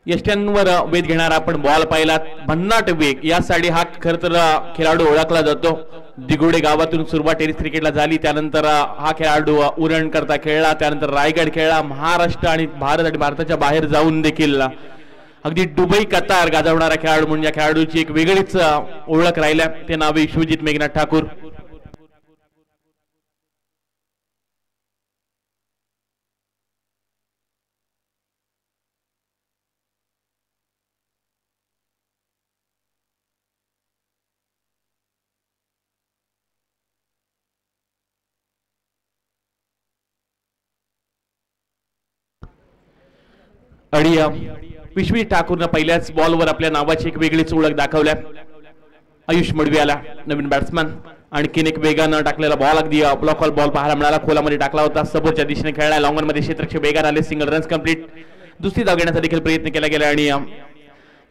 यष्ट्यांवर वेध घेणारा आपण बॉल पाहिला, भन्नाट वेग यासाठी हा खर तर खेळाडू ओळखला जातो. दिगुडे गावातून सुरुवात टेनिस क्रिकेटला झाली, त्यानंतर हा खेळाडू उरण करता खेळला, त्यानंतर रायगड खेळला, महाराष्ट्र आणि भारत आणि भारताच्या बाहेर जाऊन देखील अगदी दुबई कतार गाजवणारा खेळाडू म्हणून या खेळाडूची एक वेगळीच ओळख राहिल्या. ते नाव विश्वजित मेघनाथ ठाकूर. आणि विश्वजित ठाकूरनं पहिल्याच बॉलवर आपल्या नावाची एक वेगळीच ओळख दाखवल्या. आयुष मडवी आला नवीन बॅट्समॅन. आणखीन एक वेगानं टाकलेला बॉल, अगदी ब्लॉक बॉल पाहायला मिळाला, खोलामध्ये टाकला होता, समोरच्या दिशेने खेळला, लॉंगन मध्ये क्षेत्ररक्षक वेगाने आले, सिंगल रन्स कंप्लीट. दुसरी धाव घेण्याचा देखील प्रयत्न केला गेला आणि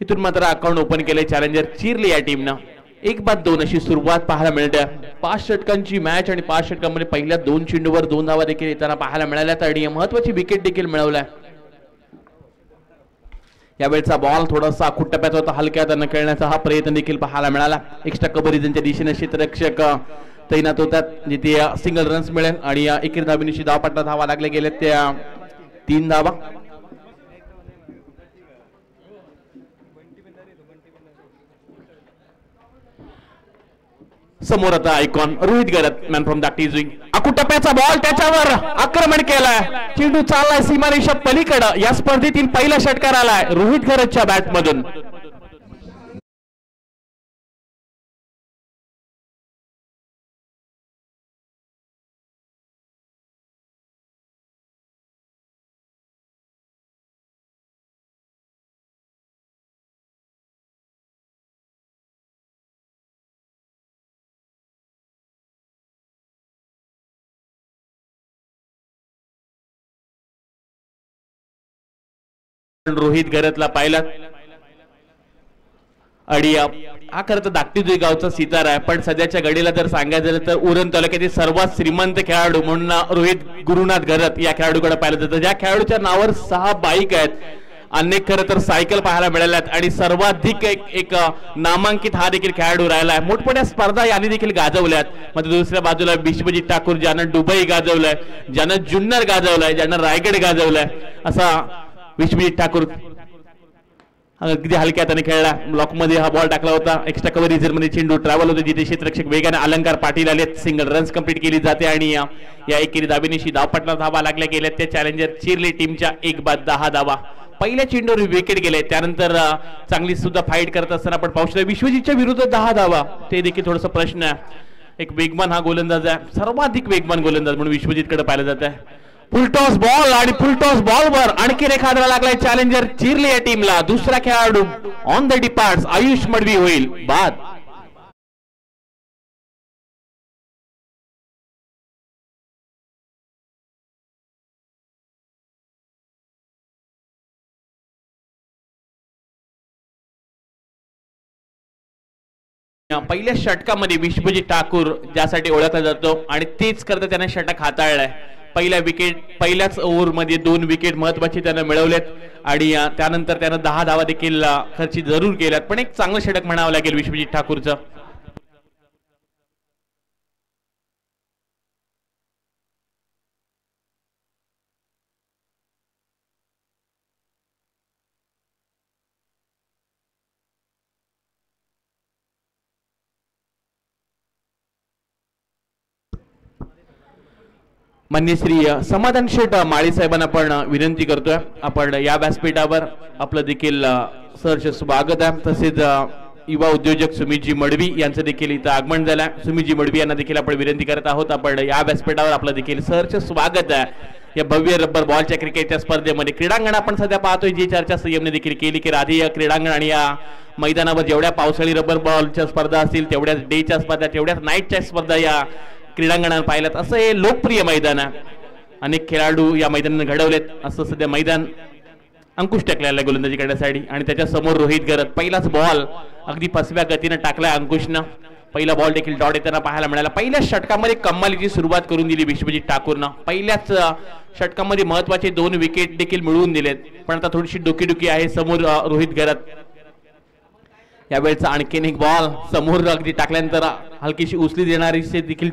इथून मात्र अकाउंट ओपन केले चॅलेंजर चिरले या टीमनं. 1-2 अशी सुरुवात पाहायला मिळते. 5 षटकांची मॅच आणि 5 षटकांमध्ये पहिल्या 2 चेंडूवर 2 धावा देखील येताना पाहायला मिळाल्या आणि महत्वाची विकेट देखील मिळवल्या. यावेळचा बॉल थोडासा खुट्टप्यात होता, हलक्या हाताने खेळण्याचा हा प्रयत्न देखील पाहायला मिळाला. एक्स्ट्रा कव्हरेजच्या दिशेने क्षेत्ररक्षक तैनात होतात, जिथे सिंगल रन्स मिळेल आणि एकेरी धावेनिशी धावपट्टा धावा लागले गेले त्या 3 धावा. समोर आता आयकॉन रोहित गरत मॅन फ्रॉम द टीजिंग. अकुटप्याचा बॉल त्याच्यावर आक्रमण केलाय, चेंडू चाललाय सीमारेषा पलीकडे. या स्पर्धेतील पहिला षटकार आलाय रोहित गरतच्या बॅट मधून. रोहित गरतला पाहिला आणि हा खरं तर धाकटी गावचा सितार आहे, पण सध्याच्या घडीला जर सांगायचं झालं तर उरण तालुक्यातील सर्वात श्रीमंत खेळाडू म्हणून रोहित गुरुनाथ गरत या खेळाडूकडे पाहिलं जातं. ज्या खेळाडूच्या नावावर 6 बाईक आहेत, अनेक खरं तर सायकल पाहायला मिळाल्यात आणि सर्वाधिक एक नामांकित हा देखील खेळाडू राहिला आहे. मोठमोठ्या स्पर्धा यांनी देखील गाजवल्यात. मात्र दुसऱ्या बाजूला विश्वजित ठाकूर, ज्यानं दुबई गाजवलंय, ज्यानं जुन्नर गाजवलंय, ज्यानं रायगड गाजवलाय, असा विश्वजित ठाकूर अगदी हलक्या हाताने खेळला. ब्लॉक मध्ये हा बॉल टाकला होता, एक्स्ट्रा कव्हरेज मध्ये चेंडू ट्रॅव्हल होते, जिथे क्षेत्ररक्षक वेगाने अलंकार पाटील आलेत. सिंगल रन्स कंप्लीट केली जाते आणि या एकेरी धावेनिशी धावपट्टा धावा लागल्या गेल्या त्या चॅलेंजर चिरले टीमच्या 1-10 धावा. पहिल्या चेंडूवर विकेट गेले, त्यानंतर चांगली सुद्धा फाईट करत असताना आपण पाहू शकतो विश्वजितच्या विरुद्ध 10 धावा. ते देखील थोडंसं प्रश्न आहे. एक वेगवान हा गोलंदाज आहे, सर्वाधिक वेगवान गोलंदाज म्हणून विश्वजितकडे पाहिलं जात आहे. फुलटॉस बॉल आणि फुलटॉस बॉलवर आणखी एखादा लागलाय चॅलेंजर चिरले या टीमला. दुसरा खेळाडू on the departs Ayush Madavi होईल बाद. पहिल्या षटकामध्ये विश्वजित ठाकूर ज्यासाठी ओळखला जातो आणि तेच करता त्याने षटक हाताळलाय. पहिल्याच ओव्हरमध्ये 2 विकेट महत्वाची त्यानं मिळवलेत आणि त्यानंतर त्यानं 10 धावा देखील खर्ची जरूर केल्यात. पण एक चांगलं षटक म्हणावं लागेल विश्वजित ठाकूरचं. माननीय श्री समाधान शेठ माळी साहेबांना आपण विनंती करतोय, आपण या व्यासपीठावर आपलं देखील सहर्ष स्वागत आहे. तसेच युवा उद्योजक सुमितजी मडवी यांचं देखील इथं आगमन झालं. सुमितजी मडवी यांना देखील आपण विनंती करत आहोत, आपण या व्यासपीठावर आपलं देखील सहर्ष स्वागत आहे. या भव्य रबर बॉलच्या क्रिकेटच्या स्पर्धेमध्ये क्रीडांगण आपण सध्या पाहतोय, जी चर्चा संयमने देखील केली की राधीय क्रीडांगण आणि या मैदानावर जेवढ्या पावसाळी रबर बॉलच्या स्पर्धा असतील, तेवढ्याच डेच्या स्पर्धा, तेवढ्याच नाईटच्या स्पर्धा या क्रीडांगणात पाहिल्यात. असं हे लोकप्रिय मैदान आहे, अनेक खेळाडू या मैदानाने घडवलेत. असं सध्या मैदान अंकुश टाकलेला गोलंदाजी करण्यासाठी आणि त्याच्या समोर रोहित गरत. पहिलाच बॉल अगदी फसव्या गतीने टाकलाय अंकुशनं. पहिला बॉल देखील डॉट येताना पाहायला मिळाला. पहिल्या षटकामध्ये कमालीची सुरुवात करून दिली विश्वजित ठाकूरनं. पहिल्याच षटकामध्ये महत्वाचे 2 विकेट देखील मिळवून दिलेत. पण आता थोडीशी डोकीडुकी आहे समोर रोहित घरात. यावेळेचा आणखीन एक बॉल समोर अगदी टाकल्यानंतर हलकीशी उचली देणारी देखील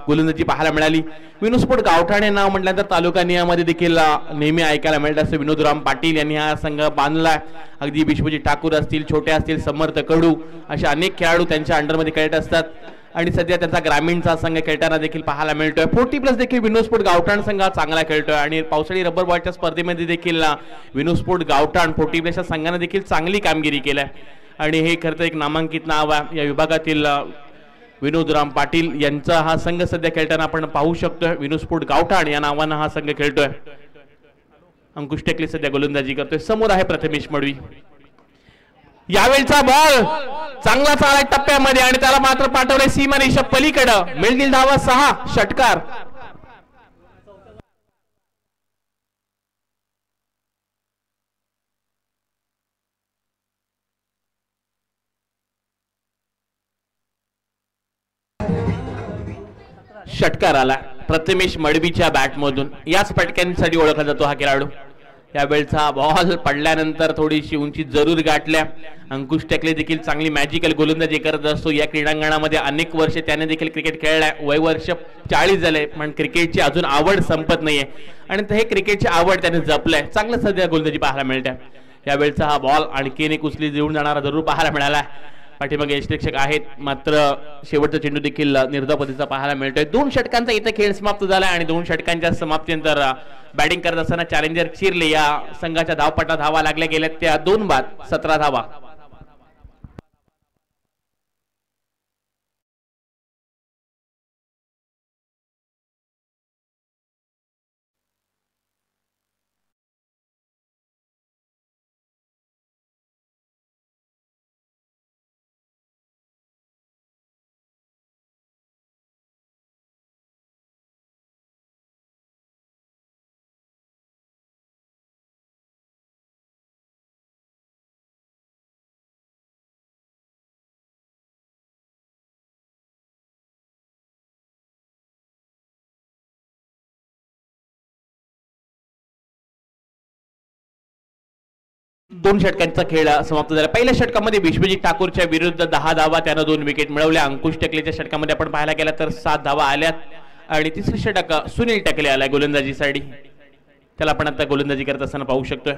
गोलंदाजी पाहायला मिळाली. विनोस्फोट गावठाणे नाव म्हटल्यानंतर तालुका नियमामध्ये देखील नेहमी ऐकायला मिळत असं विनोदराम पाटील यांनी हा संघ बांधलाय. अगदी विश्वजित ठाकूर असतील, छोटे असतील, समर्थ कडू असे अनेक खेळाडू त्यांच्या अंडरमध्ये खेळत असतात आणि सध्या त्यांचा ग्रामीणचा संघ खेळताना देखील पाहायला मिळतोय. 40+ देखील विनोस्फोट गावठाण संघ चांगला खेळतोय आणि पावसाळी रबर बॉलच्या स्पर्धेमध्ये देखील विनोस्फोट गावठाण 40+ संघाने देखील चांगली कामगिरी केली आणि हे खरं तर एक नामांकित नाव आहे या विभागातील. विनोदराम पाटील यांचा हा संघ सध्या खेळताना आपण पाहू शकतोय. विनोस्फोट गावठाण या नावानं हा संघ खेळतोय. अंकुश टेकले सध्या गोलंदाजी करतोय. समोर आहे प्रथमेश मडवी. यावेळचा बॉल चांगला चालला टप्प्यामध्ये आणि त्याला मात्र पाठवले सीमारेषा पलीकडं. मिळतील धावा 6. षटकार. षटकार आला प्रथमेश मडवीच्या बॅटमधून. याच फटक्यांसाठी ओळखला जातो हा खेळाडू. यावेळचा बॉल पडल्यानंतर थोडीशी उंची जरूर गाठल्या. अंकुश टेकले देखील चांगली मॅजिकल गोलंदाजी करत असतो. या क्रीडांगणामध्ये अनेक वर्ष त्याने देखील क्रिकेट खेळलाय. वय वर्ष 40 झाले पण क्रिकेटची अजून आवड संपत नाहीये आणि हे क्रिकेटची आवड त्याने जपलंय. चांगलं सध्या गोलंदाजी पाहायला मिळते. यावेळचा हा बॉल आणखीन एक उचली देऊन जाणारा जरूर पाहायला मिळाला. पाठीमागे यष्टीरक्षक आहेत मात्र शेवटचा चेंडू देखील निर्धावपतीचा पाहायला मिळतोय. 2 षटकांचा इथे खेळ समाप्त झाला आणि 2 षटकांच्या समाप्तीनंतर बॅटिंग करत असताना चॅलेंजर चिरले या संघाच्या धावपटा धावा लागल्या गेल्या त्या 2 बाद 17 धावा. दोन षटकांचा खेळ समाप्त झाला. पहिल्या षटकामध्ये विश्वजित ठाकूरच्या विरुद्ध 10 धावा त्यानं 2 विकेट मिळवल्या. अंकुश टकलेच्या षटकामध्ये आपण पाहायला गेला तर 7 धावा आल्यात आणि तिसरे षटक सुनील टकले आलाय गोलंदाजीसाठी. त्याला आपण आता गोलंदाजी करत असताना पाहू शकतोय.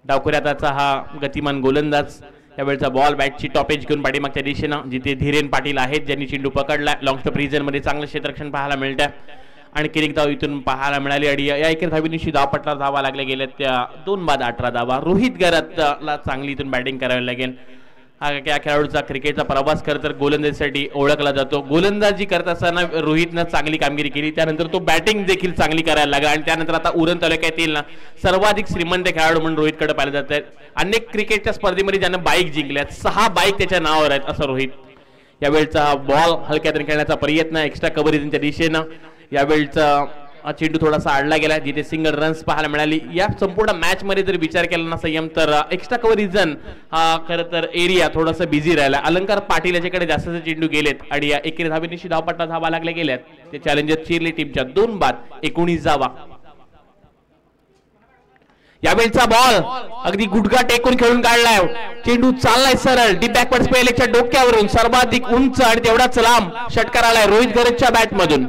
डावखुऱ्याचा हा गतिमान गोलंदाज. यावेळचा बॉल बॅटची टॉपेज घेऊन पाठीमागच्या दिशेनं जिथे धीरेन पाटील आहेत ज्यांनी चेंडू पकडला. लॉंग स्टॉप रिजन मध्ये चांगलं क्षेत्ररक्षण पाहायला मिळतं आणि किरीक धाव इथून पाहायला मिळाली आणि या एकेर धावीनिशी धावपटला धावा लागल्या गेल्या त्या 2 बाद 18 धावा. रोहित घरातला चांगली इथून बॅटिंग करावी लागेल. हा या खेळाडूचा क्रिकेटचा प्रवास खरं तर गोलंदाजीसाठी ओळखला जातो. गोलंदाजी करत असताना रोहितनं चांगली कामगिरी केली त्यानंतर तो बॅटिंग देखील चांगली करायला लागला आणि त्यानंतर आता उरण तालुक्यातील सर्वाधिक श्रीमंत खेळाडू म्हणून रोहितकडे पाहिलं जात आहे. अनेक क्रिकेटच्या स्पर्धेमध्ये ज्यानं बाईक जिंकल्यात 6 बाईक त्याच्या नावावर आहेत असं रोहित. यावेळचा बॉल हलक्यातून खेळण्याचा प्रयत्न एक्स्ट्रा कव्हरेजच्या दिशेनं. यावेळचा चेंडू थोडासा आडला गेला जिथे सिंगल रन्स पाहायला मिळाली. या संपूर्ण मॅच मध्ये जर विचार केला ना संयम तर एक्स्ट्रा कव्हर रिजन हा खरं तर एरिया थोडासा बिझी राहिला. अलंकार पाटील याच्याकडे जास्तचे चेंडू गेलेत आणि या एकेरी धावेनिशी धावपट्टा धावा लागल्या गेल्यात. ते चॅलेंजर चिरली टीमच्या 2 बाद 19 धावा. यावेळचा बॉल अगदी गुडघा टेकून खेळून काढलाय. चेंडू चाललाय सरळ डी बॅकवर्ड स्पेलच्या डोक्यावरून सर्वाधिक उंच आणि तेवढाच लांब षटकार आलाय रोहित घरतच्या बॅट मधून.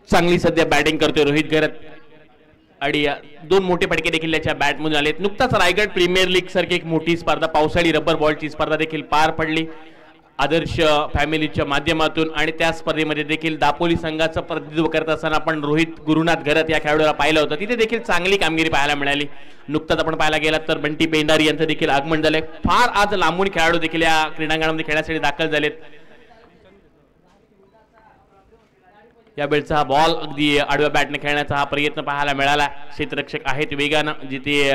चांगली सध्या बॅटिंग करतोय रोहित घरत आणि 2 मोठे फटके देखील त्याच्या बॅटमधून आलेत. नुकताच रायगड प्रीमियर लीग सारखी एक मोठी स्पर्धा पावसाळी रबर बॉलची स्पर्धा देखील पार पडली आदर्श फॅमिलीच्या माध्यमातून आणि त्या स्पर्धेमध्ये देखील दापोली संघाचं प्रतिनिधित्व करत असताना आपण रोहित गुरुनाथ घरत या खेळाडूला पाहिलं होतं. तिथे देखील चांगली कामगिरी पाहायला मिळाली. नुकताच आपण पाहायला गेला तर बंटी पेंडारी यांचं देखील आगमन झालंय. फार आज लांबून खेळाडू देखील या क्रीडांगणामध्ये खेळण्यासाठी दाखल झालेत. यावेळचा हा बॉल अगदी आडव्या बॅटने खेळण्याचा हा प्रयत्न पाहायला मिळाला. क्षेत्ररक्षक आहेत वेगानं जिथे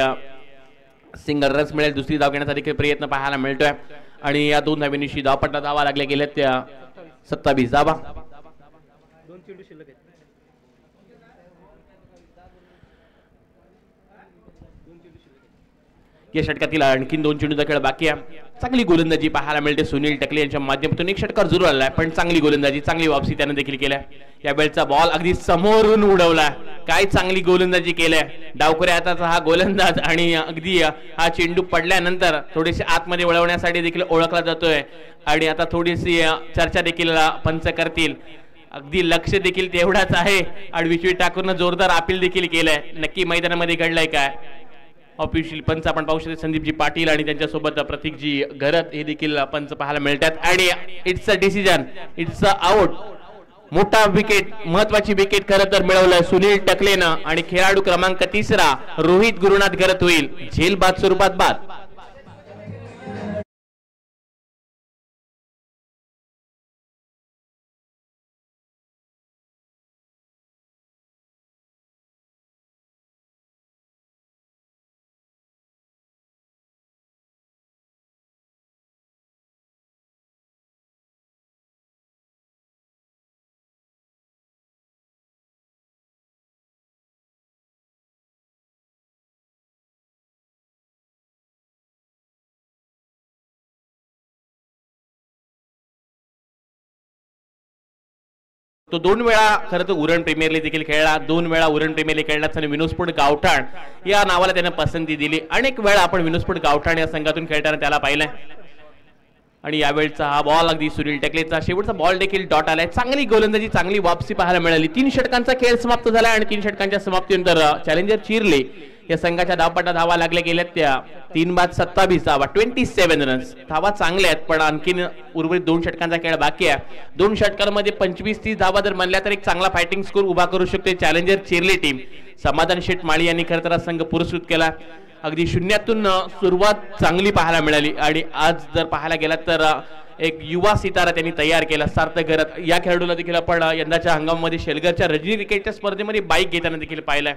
सिंगल रन्स मिळेल, दुसरी धाव घेण्याचा देखील प्रयत्न पाहायला मिळतोय आणि या दोन धावेनिशी धावपट्टा धावा लागल्या गेल्या त्या 27 धावा. या षटकातील आणखीन 2 चेंडूचा खेळ बाकी आहे. चांगली गोलंदाजी पाहायला मिळते सुनील टकले यांच्या माध्यमातून. एक षटकार जरूर आलाय पण चांगली गोलंदाजी, चांगली वापसी त्याने देखील केल्या. या वेळचा बॉल अगदी समोरून उडवला, काय चांगली गोलंदाजी केल्या डावखऱ्या हाताचा हा गोलंदाज आणि अगदी हा चेंडू पडल्यानंतर थोडेसे आतमध्ये वळवण्यासाठी देखील ओळखला जातोय आणि आता थोडीशी चर्चा देखील पंच करतील. अगदी लक्ष देखील तेवढाच आहे आणि विश्वी ठाकूरनं जोरदार अपील देखील केलंय. नक्की मैदानामध्ये घडलंय काय? ऑफिशियल पंच आपण पाहू शकतो संदीपजी पाटील आणि त्यांच्यासोबत प्रतीकजी घरत हे देखील पंच पाहायला मिळतात आणि it's a decision, it's a out. मोठा विकेट, महत्वाची विकेट खरं तर मिळवलंय सुनील टकलेनं आणि खेळाडू क्रमांक 3 रोहित गुरुनाथ घरत होईल झेल बाद स्वरूपात बाद. तो 2 वेळा खरं तर उरण प्रीमियर लीग देखील खेळला, 2 वेळा उरण प्रीमियर लीग खेळला आणि विनोस्फोट गावठाण या नावाला त्याने पसंती दिली. अनेक वेळा आपण विनोस्फोट गावठाण या संघातून खेळताना त्याला पाहिलंय आणि यावेळचा हा बॉल अगदी सुनील टकलेचा शेवटचा बॉल देखील डॉट आलाय. चांगली गोलंदाजी, चांगली वापसी पाहायला मिळाली. 3 षटकांचा खेळ समाप्त झाला आणि 3 षटकांच्या समाप्तीनंतर चॅलेंजर चिरले या संघाच्या धावपट्टा धावा लागल्या गेल्या त्या 3 बाद 27 धावा, 27 रन्स. धावा चांगल्या आहेत पण आणखीन उर्वरित 2 षटकांचा खेळ बाकी आहे. 2 षटकांमध्ये 25-30 धावा जर म्हणल्या तर एक चांगला फायटिंग स्कोर उभा करू शकते चॅलेंजर चिरले टीम. समाधान शेठ माळी यांनी खरं तर संघ पुरस्कृत केला. अगदी शून्यातून सुरुवात चांगली पाहायला मिळाली आणि आज जर पाहायला गेला तर एक युवा सितारा त्यांनी तयार केला सार्थक घरत. या खेळाडूला देखील आपण यंदाच्या हंगामामध्ये शेलगरच्या रजनी क्रिकेटच्या स्पर्धेमध्ये बाईक घेताना देखील पाहिलाय.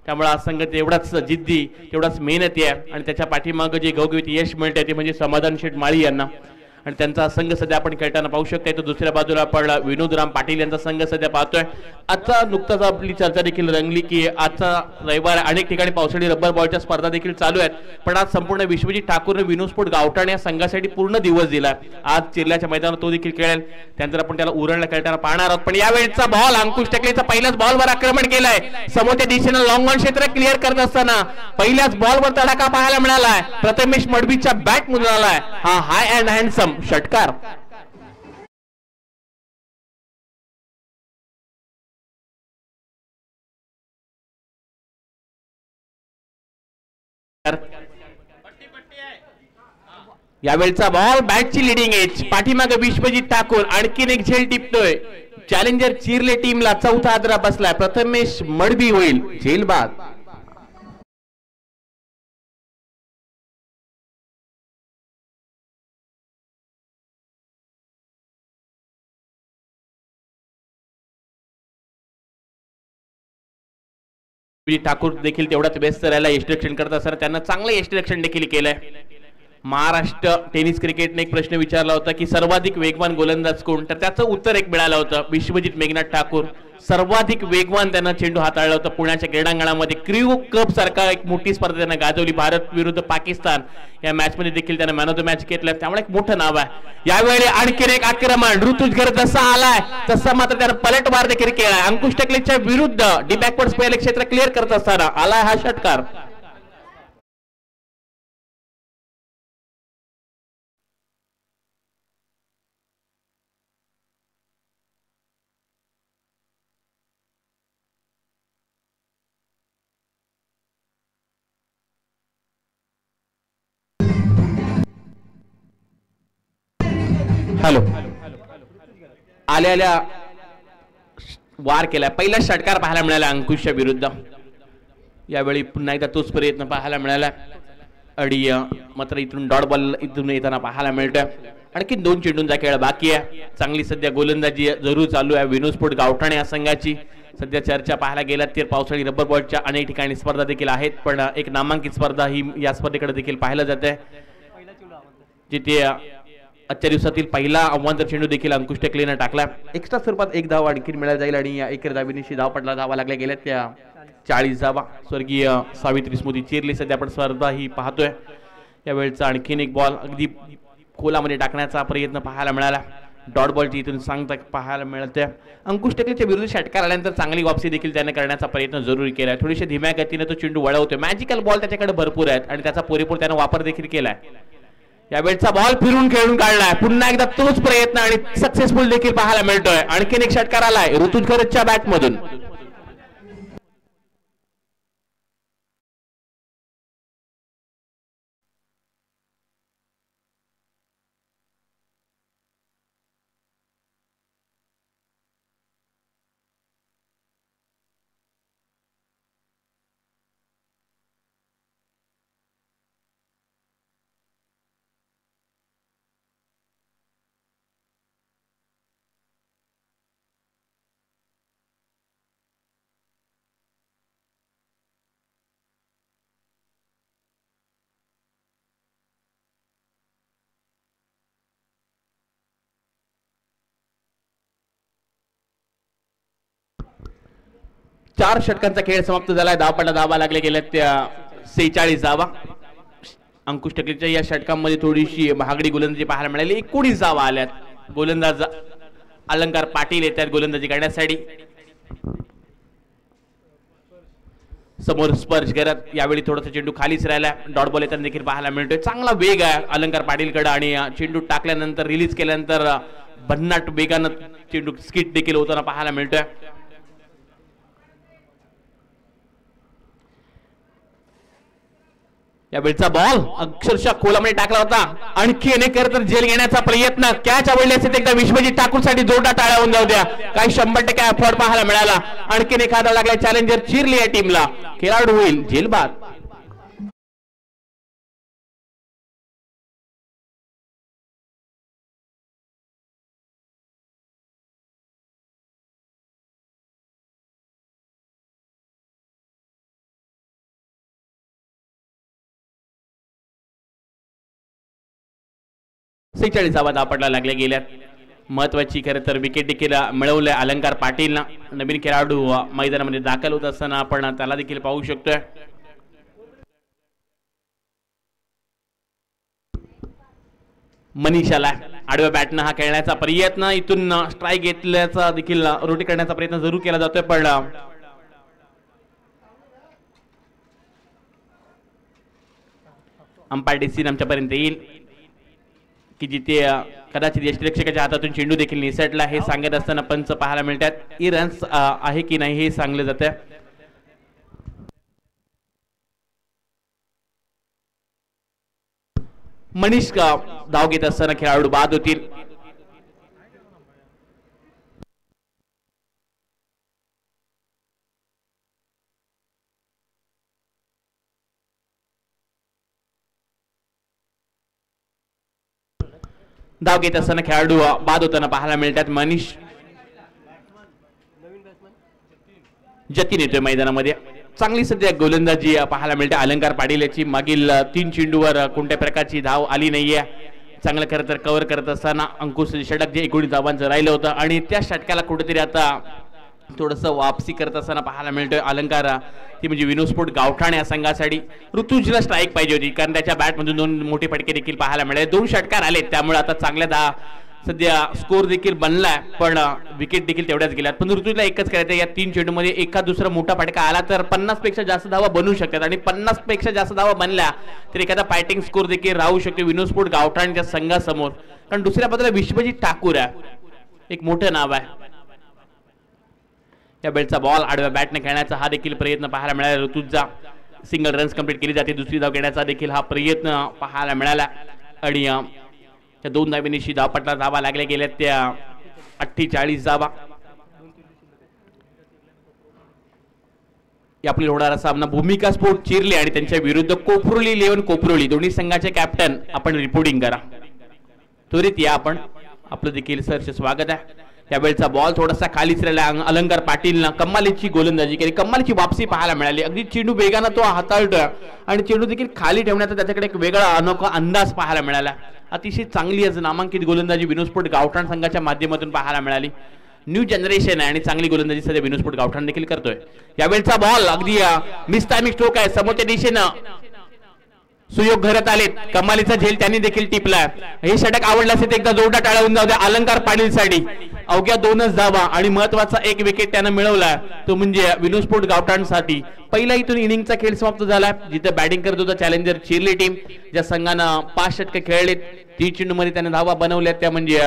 त्यामुळे हा संघ तेवढाच जिद्दी, तेवढाच मेहनती आहे आणि त्याच्या पाठीमागे जे घवघवीत यश मिळते ते म्हणजे समाधान शेठ माळी यांना आणि त्यांचा संघ सध्या आपण खेळताना पाहू शकता. तर दुसऱ्या बाजूला आपण विनोदराम पाटील यांचा संघ सध्या पाहतोय. आजचा नुकताच आपली चर्चा देखील रंगली की आजचा रविवार अनेक ठिकाणी पावसाळी रबर बॉलच्या स्पर्धा देखील चालू आहेत पण आज संपूर्ण विश्वजित ठाकूरने विनोस्फोट गावठाण या संघासाठी पूर्ण दिवस दिला. आज चिरल्याच्या मैदानात तो देखील खेळेल, त्यानंतर आपण त्याला उरणला खेळताना पाहणार आहोत. पण यावेळेचा बॉल अंकुश टकलेचा पहिल्याच बॉलवर आक्रमण केलंय. समोरच्या दिशेनं लॉंग ऑन क्षेत्र क्लिअर करत असताना पहिल्याच बॉलवर तडाखा पाहायला मिळालाय. प्रथमेश मडबीच्या बॅट मधून आलाय हा हाय अँड हँडसम षटकार. यावेळचा बॉल बॅटची लिडिंग एज, पाठीमागे विश्वजित ठाकूर आणखीन एक झेल टिपतोय. चॅलेंजर चिरले टीमला चौथा आदरा बसलाय. प्रथमेश मडबी होईल झेल बाद. ठाकूर देखील तेवढाच व्यस्त राहिला यष्टिरक्षण करत असताना त्यांना चांगलं यष्टिरक्षण देखील केलंय. महाराष्ट्र टेनिस क्रिकेटने एक प्रश्न विचारला होता की सर्वाधिक वेगवान गोलंदाज कोण, तर त्याचं उत्तर एक मिळालं होतं विश्वजित मेघनाथ ठाकूर. सर्वाधिक वेगवान त्यांना चेंडू हाताळला होता पुण्याच्या क्रीडांगणामध्ये. क्रिओ कप सारखा एक मोठी स्पर्धा त्यांना गाजवली. भारत विरुद्ध पाकिस्तान या मॅच मध्ये देखील त्यांना मॅन ऑफ द मॅच घेतलं, त्यामुळे एक मोठं नाव आहे. यावेळी आणखीन एक आक्रमण ऋतुज घर जसा आलाय तसा मात्र त्यानं पलटवार देखील केलाय. अंकुश टकलेच्या विरुद्ध डी बॅकवर्ड स्पेअर क्षेत्र क्लिअर करत असताना आलाय हा षटकार. हॅलो, आल्या वार केलाय. पहिला षटकार पाहायला मिळाला अंकुशच्या विरुद्ध. यावेळी पुन्हा एकदा तोच प्रयत्न पाहायला मिळाला आणि मात्र इथून डॉट बॉल इथून येताना पाहायला मिळतोय. आणखी 2 चेंडूंचा खेळ बाकी आहे. चांगली सध्या गोलंदाजी जरूर चालू आहे विनोस्फोट गावठाण या संघाची. सध्या चर्चा पाहायला गेलात तर पावसाळी रबर बॉलच्या अनेक ठिकाणी स्पर्धा देखील आहेत, पण एक नामांकित स्पर्धा ही या स्पर्धेकडे देखील पाहायला जाते, जिथे आजच्या दिवसातील पहिला आव्हानकर चेंडू देखील अंकुश टेकलेने टाकला. एक्स्ट्रा स्वरूपात एक धाव आणखी मिळाला जाईल आणि या एकेरी धावेनिशी धावपटला धावा लागल्या गेल्या त्या 40 धावा. स्वर्गीय सावित्री स्मृती चिरली सध्या आपण स्पर्धा ही पाहतोय. यावेळचा आणखीन एक बॉल अगदी खोलामध्ये टाकण्याचा प्रयत्न पाहायला मिळाला. डॉट बॉलची इथून सांगता पाहायला मिळते. अंकुश टेकलेच्या विरुद्ध षटकार आल्यानंतर चांगली वापसी देखील त्याने करण्याचा प्रयत्न जरूर केला. थोडीशी धीम्या गतीने तो चेंडू वळवतोय. मॅजिकल बॉल त्याच्याकडे भरपूर आहेत आणि त्याचा पुरेपूर त्याने वापर देखील केलाय. यावेळचा बॉल फिरून खेळून काढलाय. पुन्हा एकदा तोच प्रयत्न आणि सक्सेसफुल देखील पाहायला मिळतोय. आणखीन एक षटकार आलाय ऋतुज खरतच्या बॅट मधून. चार षटकांचा खेळ समाप्त झालाय. धावपटा धावा लागले गेल्या त्या 46 धावा. अंकुश टेकलेच्या या षटकांमध्ये थोडीशी महागडी गोलंदाजी पाहायला मिळाली. 19 धावा आल्यात. गोलंदाज अलंकार पाटील येतात गोलंदाजी करण्यासाठी. समोर स्पर्श करत यावेळी थोडासा चेंडू खालीच राहिला. डॉट बॉल येताना देखील पाहायला मिळतोय. चांगला वेग आहे अलंकार पाटीलकडे आणि चेंडू टाकल्यानंतर रिलीज केल्यानंतर भन्नाट वेगानं चेंडू स्किट देखील होताना पाहायला मिळतोय. यावेळचा बॉल अक्षरशः खोलामध्ये टाकला होता. आणखी अनेक तर जेल घेण्याचा प्रयत्न. कॅच आवडली असेल एकदा विश्वजित ठाकूर साठी जोरदार टाळ्या होऊन जाऊ द्या. काही 100% एफर्ट पाहायला मिळाला. आणखीन एखादा लागला. चॅलेंजर चिरली या टीमला. खेळाडू होईल जेल बाद. धावा धापडला लागल्या गेल्यात. महत्वाची खरं तर विकेट देखील मिळवल्या अलंकार पाटीलना. नवीन खेळाडू मैदानामध्ये दाखल होत असताना आपण त्याला देखील पाहू शकतोय. मनीषाला आडव्या बॅटनं हा खेळण्याचा प्रयत्न. इथून स्ट्राईक घेतल्याचा देखील रोटी करण्याचा प्रयत्न जरूर केला जातोय, पण अंपायर डिसिजन आमच्यापर्यंत येईल की जिथे कदाचित यष्टिरक्षकाच्या हातातून चेंडू देखील निसटला. हे सांगत असताना पंच पाहायला मिळतात. ही रन्स आहे की नाही हे सांगले जाते. मनीष धाव घेत असताना खेळाडू बाद होतील. धाव घेत असताना खेळाडू बाद होताना पाहायला मिळतात. मनीष जतीन येतोय मैदानामध्ये. चांगली सध्या गोलंदाजी पाहायला मिळते अलंकार पाटील याची. मागील 3 चेंडूवर कोणत्या प्रकारची धाव आली नाहीये. चांगलं खरं तर कव्हर करत असताना अंकुश षटक जे 19 धावांचं राहिलं होतं आणि त्या षटकाला कुठेतरी आता थोडस वापसी करत असताना पाहायला मिळतोय अलंकार. ती म्हणजे विनोस्फोट गावठाण या संघासाठी. ऋतुजला स्ट्राईक पाहिजे होती कारण त्याच्या बॅटमधून 2 मोठे फटके देखील पाहायला मिळाले. 2 षटकार आले त्यामुळे आता चांगल्या सध्या स्कोर देखील बनलाय, पण विकेट देखील तेवढ्याच गेल्यात. पण ऋतुजला एकच करायचं. या 3 चेंडूमध्ये एका दुसरा मोठा फटका आला तर 50 पेक्षा जास्त धावा बनवू शकतात आणि 50 पेक्षा जास्त धावा बनल्या तर एखादा फायटिंग स्कोर देखील राहू शकतो विनोस्फोट गावठाणच्या संघासमोर. कारण दुसऱ्या बाजूला विश्वजित ठाकूर आहे, एक मोठं नाव आहे. या बेलचा बॉल आडव्या बॅटने खेळण्याचा हा देखील प्रयत्न पाहायला मिळाला. ऋतुजा सिंगल रन्स कंप्लीट केली जाते. दुसरी धाव घेण्याचा देखील हा प्रयत्न पाहायला मिळाला आणि त्या 2 धावेनिशी धावपटला धावा लागल्या गेल्या त्या 48 धावा. आपली होणारा सामना भूमिका स्पोर्ट चिरले आणि त्यांच्या विरुद्ध कोपरोली 11 कोपरोली दोन्ही संघाचे कॅप्टन आपण रिपोर्टिंग करा. त्वरित या आपण. आपलं देखील सरचे स्वागत आहे. यावेळचा बॉल थोडासा खालीच राहिला. अलंकार पाटीलनं कमालीची गोलंदाजी केली, कमालीची वापसी पाहायला मिळाली. अगदी चेंडू वेगानं तो हाताळतोय आणि चेंडू देखील खाली ठेवण्याचा त्याच्याकडे एक वेगळा अनोखा अंदाज पाहायला मिळाला. अतिशय चांगली आज नामांकित गोलंदाजी विनोस्फोट गावठाण संघाच्या माध्यमातून पाहायला मिळाली. न्यू जनरेशन आहे आणि चांगली गोलंदाजी सध्या विनोस्फोट गावठाण देखील करतोय. यावेळचा बॉल अगदी मिस टायमिंग स्ट्रोक आहे, समोरच्या दिशेनं सुयोग घरात आलेत. कमालीचा झेल त्यांनी देखील टिपलाय. हे षटक आवडलं असेल एकदा जोरदार टाळ्या होऊन जाऊ द्या अलंकार पाटीलसाठी. अवघ्या 2च धावा आणि महत्वाचा एक विकेट त्यानं मिळवला, तो म्हणजे विनोस्फोट गावठाणसाठी. पहिला इथून इनिंगचा खेळ समाप्त झाला, जिथे बॅटिंग करत होता चॅलेंजर चिर्ली टीम. ज्या संघानं 5 षटके खेळलेत, 30 चेंडूमध्ये त्याने धावा बनवल्या, त्या म्हणजे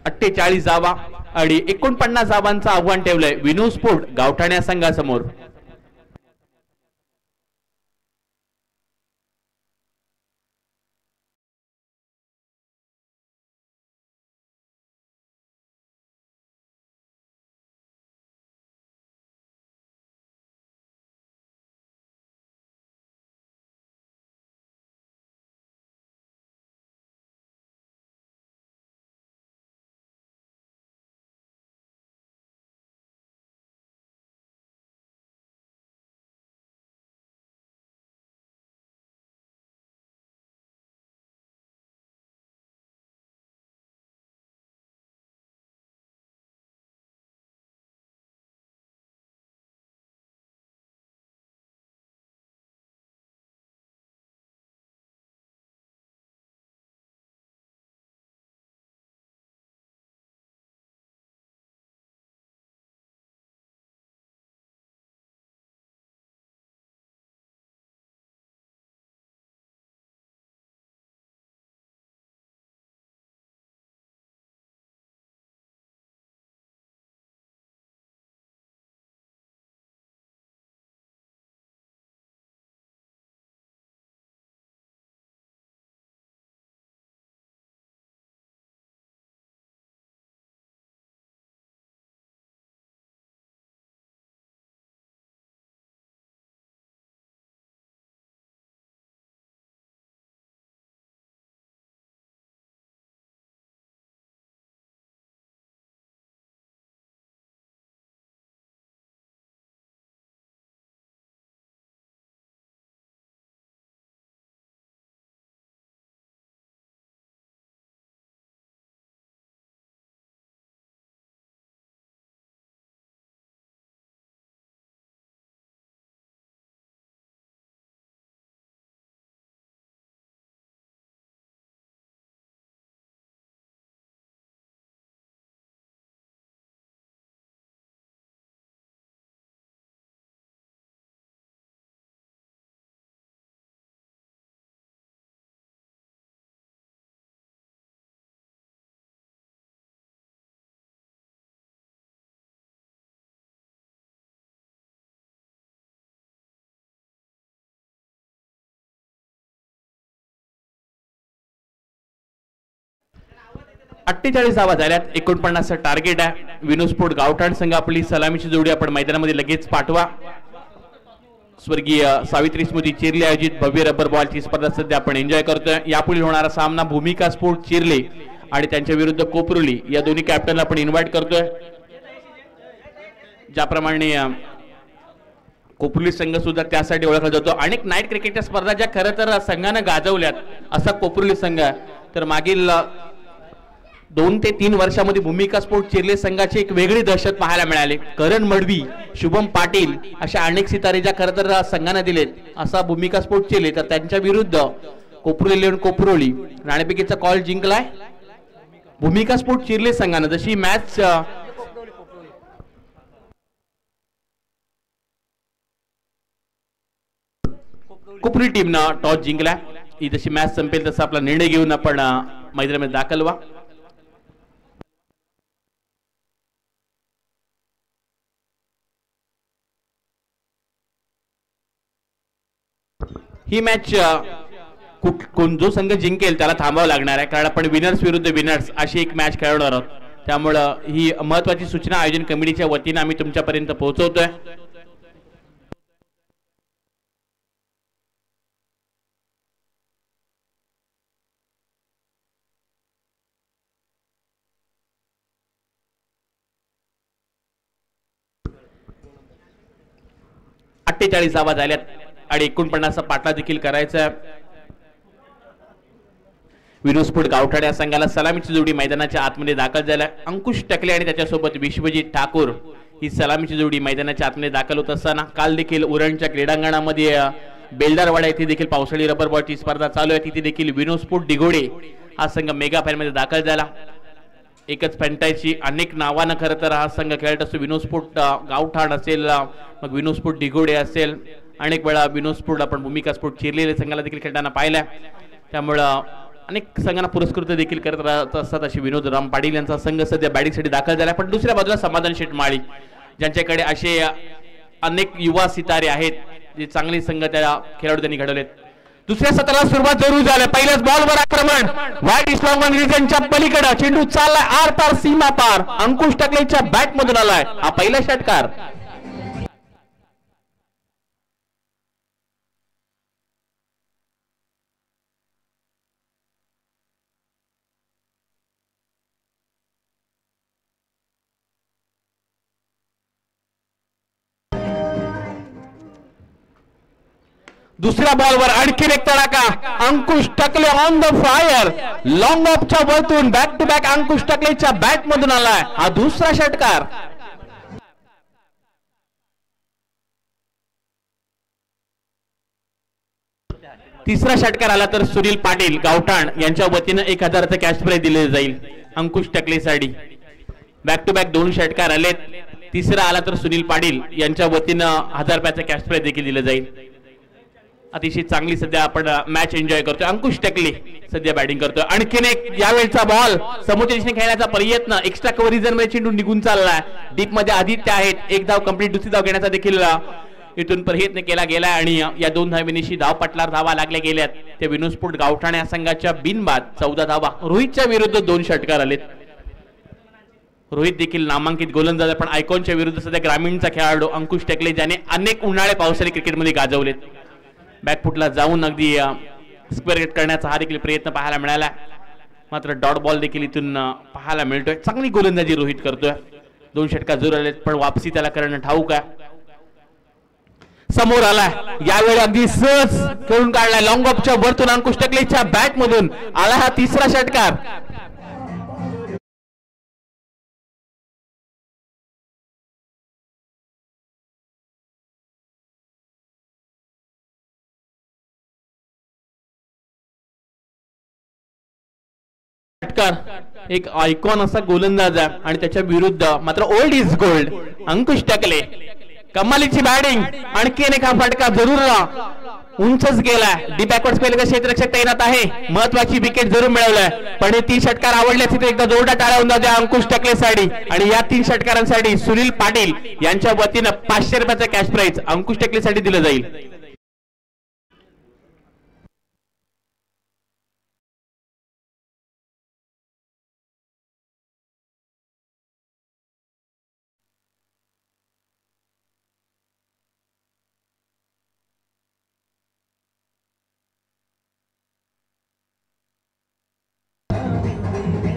48 धावा आणि 49 धावांचं आव्हान ठेवलंय विनोस्फोट गावठाण या संघासमोर. अठ्ठेचाळीस धावा झाल्यात, 49 टार्गेट आहे. विनोस्फोट गावठाण संघ आपली सलामीची जोडी आपण मैदानामध्ये लगेच पाठवा. स्वर्गीय सावित्री स्मृती चिर्ले आयोजित भव्य रबर बॉलची स्पर्धा सध्या आपण एन्जॉय करतोय. यापुढे होणारा सामना भूमिका स्पोर्ट चिर्ले आणि त्यांच्या विरुद्ध कोपरुली या दोन्ही कॅप्टनला आपण इन्व्हाइट करतोय. ज्याप्रमाणे कोपरुली संघ सुद्धा त्यासाठी ओळखला जातो. अनेक नाईट क्रिकेटच्या स्पर्धा ज्या खरं तर संघानं गाजवल्यात असा कोपरुली संघ आहे. तर मागील 2 ते 3 वर्षामध्ये भूमिका स्पोर्ट चिर्ले संघाची एक वेगळी दहशत पाहायला मिळाली. करण मडवी, शुभम पाटील अशा अनेक सितारे ज्या खरं तर संघाने दिलेत असा भूमिका स्पोर्ट चिर्ले. तर त्यांच्या विरुद्ध कोपरुली लेवन कोपरोली नाणेफेकीचा कॉल जिंकलाय भूमिका स्पोर्ट चिर्ले संघानं. जशी मॅच कोपरुली टीमनं टॉस जिंकलाय. ही जशी मॅच संपेल तसा आपला निर्णय घेऊन आपण मैदानामध्ये दाखल व्हा. ही मॅच कोण जो संघ जिंकेल त्याला थांबावं लागणार आहे, कारण आपण विनर्स विरुद्ध विनर्स अशी एक मॅच खेळणार आहोत. त्यामुळं ही महत्वाची सूचना आयोजन कमिटीच्या वतीने आम्ही तुमच्यापर्यंत पोहोचवतोय. 48 धावा झाल्यात आणि 49 पाटला देखील करायचा. विनोस्फोट गावठाण या संघाला सलामीची जोडी मैदानाच्या आतमध्ये दाखल झाल्या. अंकुश टकले आणि त्याच्यासोबत विश्वजित ठाकूर ही सलामीची जोडी मैदानाच्या आतमध्ये दाखल होत असताना काल देखील उरणच्या क्रीडांगणामध्ये बेलदारवाडा येथे देखील पावसाळी रबर बॉलची स्पर्धा चालू आहे. तिथे देखील विनोस्फोट दिघोडे हा संघ मेगा फायनलमध्ये दाखल झाला. एकच फ्रँचायझी अनेक नावानं खरं तर हा संघ खेळत असतो. विनोस्फोट गावठाण असेल, मग विनोस्फोट दिघोडे असेल, अनेक वेळा विनोस्फोट आपण भूमिका स्फोट चिरलेल्या संघाला देखील खेळताना पाहिलाय. त्यामुळं अनेक संघांना पुरस्कृत देखील करत राहत असतात. अशी विनोद राम पाटील यांचा संघ सध्या बॅटिंगसाठी दाखल झाला. पण दुसऱ्या बाजूला समाधान शेटमाळी ज्यांच्याकडे असे अनेक युवा सितारे आहेत जे चांगले संघ त्या खेळाडू त्यांनी घडवलेत. दुसऱ्या सत्राला सुरुवात जरूर झाली. पहिल्याच बॉलवर आक्रमण वाईट इस्लाम रिजनच्या पलीकडे चेंडू चाललाय आर पार सीमा पार. अंकुश टकलेच्या बॅट मधून आलाय हा पहिला षटकार. दुसऱ्या बॉलवर आणखीन एक तडाखा. Ankush Takle on the fire. Long ऑफच्या वरतून बॅक टू बॅक अंकुश टकलेच्या बॅट मधून आलाय हा दुसरा षटकार. तिसरा षटकार आला तर सुनील पाटील गावठाण यांच्या वतीनं 1000चं कॅश प्राइज दिले जाईल अंकुश टकलेसाठी. बॅक टू बॅक 2 षटकार आलेत. तिसरा आला तर सुनील पाटील यांच्या वतीनं 1000 रुपयाचं कॅश प्राइज देखील दिलं जाईल. अतिशय चांगली सध्या आपण मॅच एन्जॉय करतोय. अंकुश टकले सध्या बॅटिंग करतोय. आणखीन एक यावेळचा बॉल समोरच्या दिशेने खेळण्याचा प्रयत्न. एक्स्ट्रा कव्हर रिझन मध्ये चेंडू निघून चाललाय. डीप मध्ये आदित्य आहेत. एक धाव कंप्लीट, दुसरी धाव घेण्याचा देखील इथून प्रयत्न केला गेला आणि या 2 धावेनिशी धाव पटलावर धावा लागल्या गेल्यात. ते विनोस्फोट गावठाण या संघाच्या बिनबाद 14 धावा. रोहितच्या विरुद्ध 2 षटकार आलेत. रोहित देखील नामांकित गोलंदाज पण आयकॉनच्या विरुद्ध सध्या ग्रामीणचा खेळाडू अंकुश टकले ज्याने अनेक उन्हाळे पावसाळी क्रिकेटमध्ये गाजवलेत. बॅकफुटला जाऊन अगदी स्क्वेअर गेट करण्याचा हा देखील प्रयत्न पाहायला मिळाला. मात्र डॉट बॉल देखील इथून पाहायला मिळतोय. चांगली गोलंदाजी रोहित करतोय. 2 षटकार जरूर आलेत पण वापसी त्याला करणं ठाऊक आहे. समोर आलाय यावेळी अगदी सहज खेळून काढलाय. लॉंग ऑफच्या वरतून अंकुश टकलेच्या बॅट मधून आला हा तिसरा षटकार. एक आयकॉन असा गोलंदाज आहे आणि त्याच्या विरुद्ध मात्र ओल्ड इज गोल्ड अंकुश टकले. कमालीची बॅटिंग. आणखीन एक हा फटका जरूर उंचच गेलाय. डी बॅकवर्ड स्पेल क्षेत्ररक्षक तैनात आहे. महत्वाची विकेट जरूर मिळवलाय पण हे 3 षटकार आवडल्यास तिथे एकदा जोरदार टाळ्या होऊन द्या अंकुश टकलेसाठी. आणि या 3 षटकारांसाठी सुनील पाटील यांच्या वतीनं 500 रुपयाचं कॅश प्राइज अंकुश टकलेसाठी दिलं जाईल.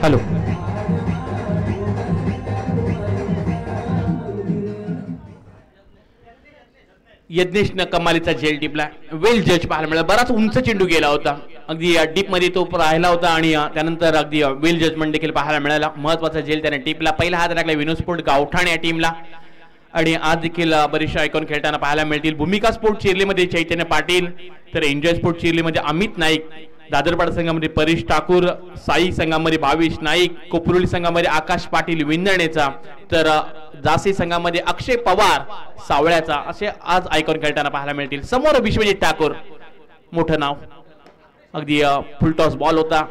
हॅलो यज्ञेशनं कमालीचा झेल टिपला. वेल जज पाहायला मिळाला. बराच उंच चेंडू गेला होता. अगदी डीप मध्ये तो राहिला होता आणि त्यानंतर अगदी वेल जजमेंट देखील पाहायला मिळाला. महत्वाचा झेल त्याने टिपला. पहिला हात लागला विनोस्फोट गावठाण या टीमला आणि आज देखील बरेचसे आयकॉन खेळताना पाहायला मिळतील. भूमिका स्पोर्ट चिरलीमध्ये चैतन्य पाटील, तर एन्जॉय स्पोर्ट चिरलीमध्ये अमित नाईक, दादरपाडा संघामध्ये परेश ठाकूर, साई संघामध्ये भाविश नाईक, कोपरुली संघामध्ये आकाश पाटील विंदणेचा, तर जासी संघामध्ये अक्षय पवार सावळ्याचा असे आज आयकॉन खेळताना पाहायला मिळतील. समोर विश्वजित ठाकूर मोठं नाव. अगदी फुल टॉस बॉल होता.